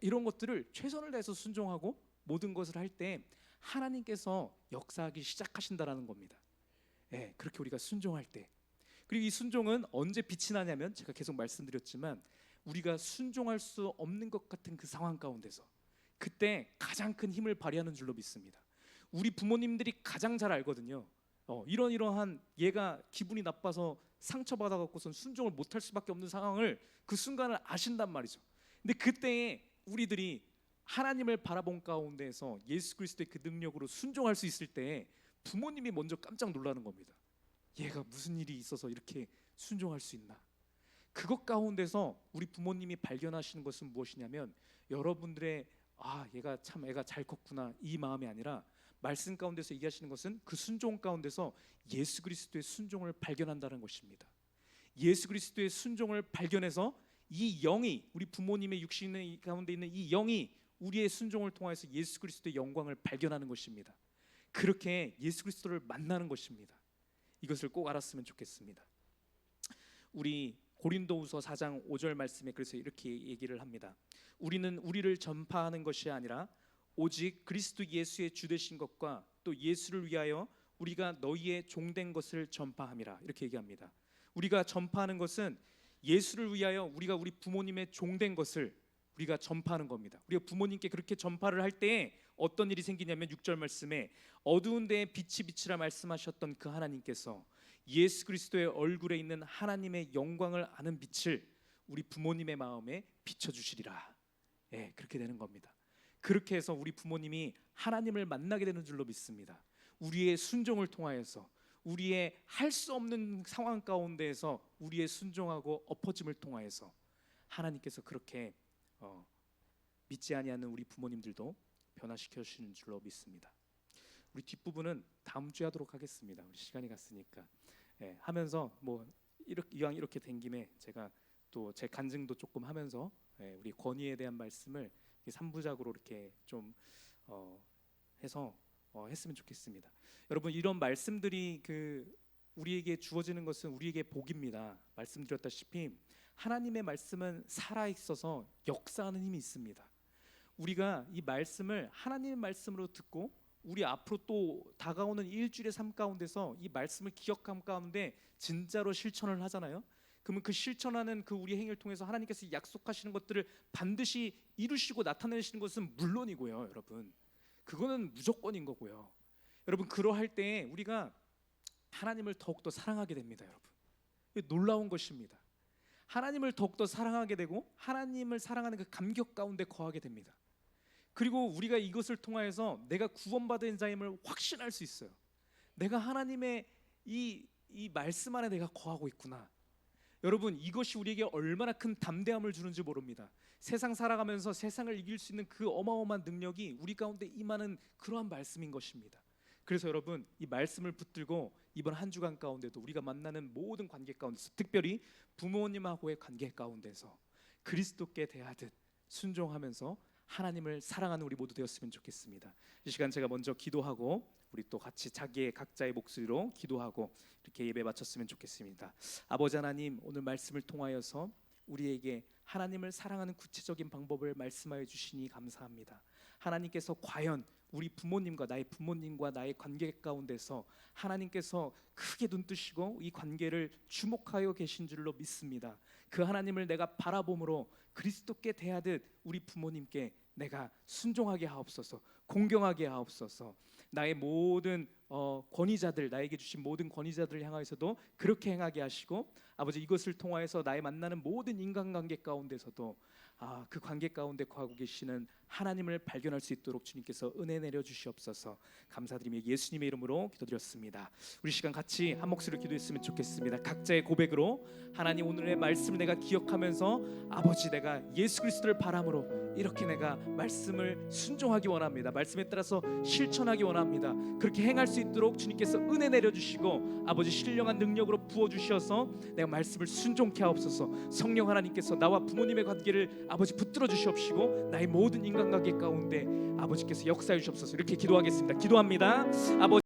Speaker 1: 이런 것들을 최선을 다해서 순종하고 모든 것을 할 때 하나님께서 역사하기 시작하신다라는 겁니다. 예, 그렇게 우리가 순종할 때. 그리고 이 순종은 언제 빛이 나냐면 제가 계속 말씀드렸지만 우리가 순종할 수 없는 것 같은 그 상황 가운데서 그때 가장 큰 힘을 발휘하는 줄로 믿습니다. 우리 부모님들이 가장 잘 알거든요. 이러한 얘가 기분이 나빠서 상처받아 갖고선 순종을 못할 수밖에 없는 상황을 그 순간을 아신단 말이죠. 근데 그때에 우리들이 하나님을 바라본 가운데에서 예수 그리스도의 그 능력으로 순종할 수 있을 때 부모님이 먼저 깜짝 놀라는 겁니다. 얘가 무슨 일이 있어서 이렇게 순종할 수 있나? 그것 가운데서 우리 부모님이 발견하시는 것은 무엇이냐면 여러분들의 얘가 참 애가 잘 컸구나 이 마음이 아니라 말씀 가운데서 얘기하시는 것은 그 순종 가운데서 예수 그리스도의 순종을 발견한다는 것입니다. 예수 그리스도의 순종을 발견해서 이 영이 우리 부모님의 육신의 가운데 있는 이 영이 우리의 순종을 통해서 예수 그리스도의 영광을 발견하는 것입니다. 그렇게 예수 그리스도를 만나는 것입니다. 이것을 꼭 알았으면 좋겠습니다. 우리 고린도후서 4장 5절 말씀에 그래서 이렇게 얘기를 합니다. 우리는 우리를 전파하는 것이 아니라 오직 그리스도 예수의 주 되신 것과 또 예수를 위하여 우리가 너희의 종된 것을 전파함이라 이렇게 얘기합니다. 우리가 전파하는 것은 예수를 위하여 우리가 우리 부모님의 종된 것을 우리가 전파하는 겁니다. 우리가 부모님께 그렇게 전파를 할 때 어떤 일이 생기냐면 6절 말씀에 어두운 데에 빛이 비치라 말씀하셨던 그 하나님께서 예수 그리스도의 얼굴에 있는 하나님의 영광을 아는 빛을 우리 부모님의 마음에 비춰주시리라. 예, 그렇게 되는 겁니다. 그렇게 해서 우리 부모님이 하나님을 만나게 되는 줄로 믿습니다. 우리의 순종을 통하여서 우리의 할 수 없는 상황 가운데에서 우리의 순종하고 엎어짐을 통하여서 하나님께서 그렇게 믿지 아니하는 우리 부모님들도 변화시켜 주시는 줄로 믿습니다. 우리 뒷부분은 다음 주에 하도록 하겠습니다. 우리 시간이 갔으니까 하면서 이왕 이렇게 된 김에 제가 또 제 간증도 조금 하면서 우리 권위에 대한 말씀을 3부작으로 이렇게 좀 해서 했으면 좋겠습니다. 여러분 이런 말씀들이 우리에게 주어지는 것은 우리에게 복입니다. 말씀드렸다시피 하나님의 말씀은 살아 있어서 역사하는 힘이 있습니다. 우리가 이 말씀을 하나님의 말씀으로 듣고 우리 앞으로 또 다가오는 일주일의 삶 가운데서 이 말씀을 기억함 가운데 진짜로 실천을 하잖아요. 그러면 그 실천하는 그 우리 행위를 통해서 하나님께서 약속하시는 것들을 반드시 이루시고 나타내시는 것은 물론이고요. 여러분 그거는 무조건인 거고요. 여러분 그러할 때 우리가 하나님을 더욱더 사랑하게 됩니다. 여러분 놀라운 것입니다. 하나님을 더욱더 사랑하게 되고 하나님을 사랑하는 그 감격 가운데 거하게 됩니다. 그리고 우리가 이것을 통하여서 내가 구원받은 자임을 확신할 수 있어요. 내가 하나님의 이 말씀 안에 내가 거하고 있구나. 여러분 이것이 우리에게 얼마나 큰 담대함을 주는지 모릅니다. 세상 살아가면서 세상을 이길 수 있는 그 어마어마한 능력이 우리 가운데 임하는 그러한 말씀인 것입니다. 그래서 여러분 이 말씀을 붙들고 이번 한 주간 가운데도 우리가 만나는 모든 관계 가운데서 특별히 부모님하고의 관계 가운데서 그리스도께 대하듯 순종하면서 하나님을 사랑하는 우리 모두 되었으면 좋겠습니다. 이 시간 제가 먼저 기도하고 우리 또 같이 각자의 목소리로 기도하고 이렇게 예배 마쳤으면 좋겠습니다. 아버지 하나님 오늘 말씀을 통하여서 우리에게 하나님을 사랑하는 구체적인 방법을 말씀하여 주시니 감사합니다. 하나님께서 과연 우리 부모님과 나의 부모님과 나의 관계 가운데서 하나님께서 크게 눈뜨시고 이 관계를 주목하여 계신 줄로 믿습니다. 그 하나님을 내가 바라봄으로 그리스도께 대하듯 우리 부모님께 내가 순종하게 하옵소서, 공경하게 하옵소서. 나의 모든 권위자들, 나에게 주신 모든 권위자들을 향하여서도 그렇게 행하게 하시고 아버지 이것을 통하여서 나의 만나는 모든 인간관계 가운데서도 그 관계 가운데 거하고 계시는 하나님을 발견할 수 있도록 주님께서 은혜 내려 주시옵소서. 감사드리며 예수님의 이름으로 기도드렸습니다. 우리 시간 같이 한 목소리로 기도했으면 좋겠습니다. 각자의 고백으로 하나님 오늘의 말씀을 내가 기억하면서 아버지 내가 예수 그리스도를 바람으로 이렇게 내가 말씀을 순종하기 원합니다. 말씀에 따라서 실천하기 원합니다. 그렇게 행할 수
Speaker 2: 수 있도록 주님께서 은혜 내려주시고 아버지 신령한 능력으로 부어주셔서 내가 말씀을 순종케 하옵소서. 성령 하나님께서 나와 부모님의 관계를 아버지 붙들어 주시옵시고 나의 모든 인간관계 가운데 아버지께서 역사해 주시옵소서. 이렇게 기도하겠습니다. 기도합니다. 아버지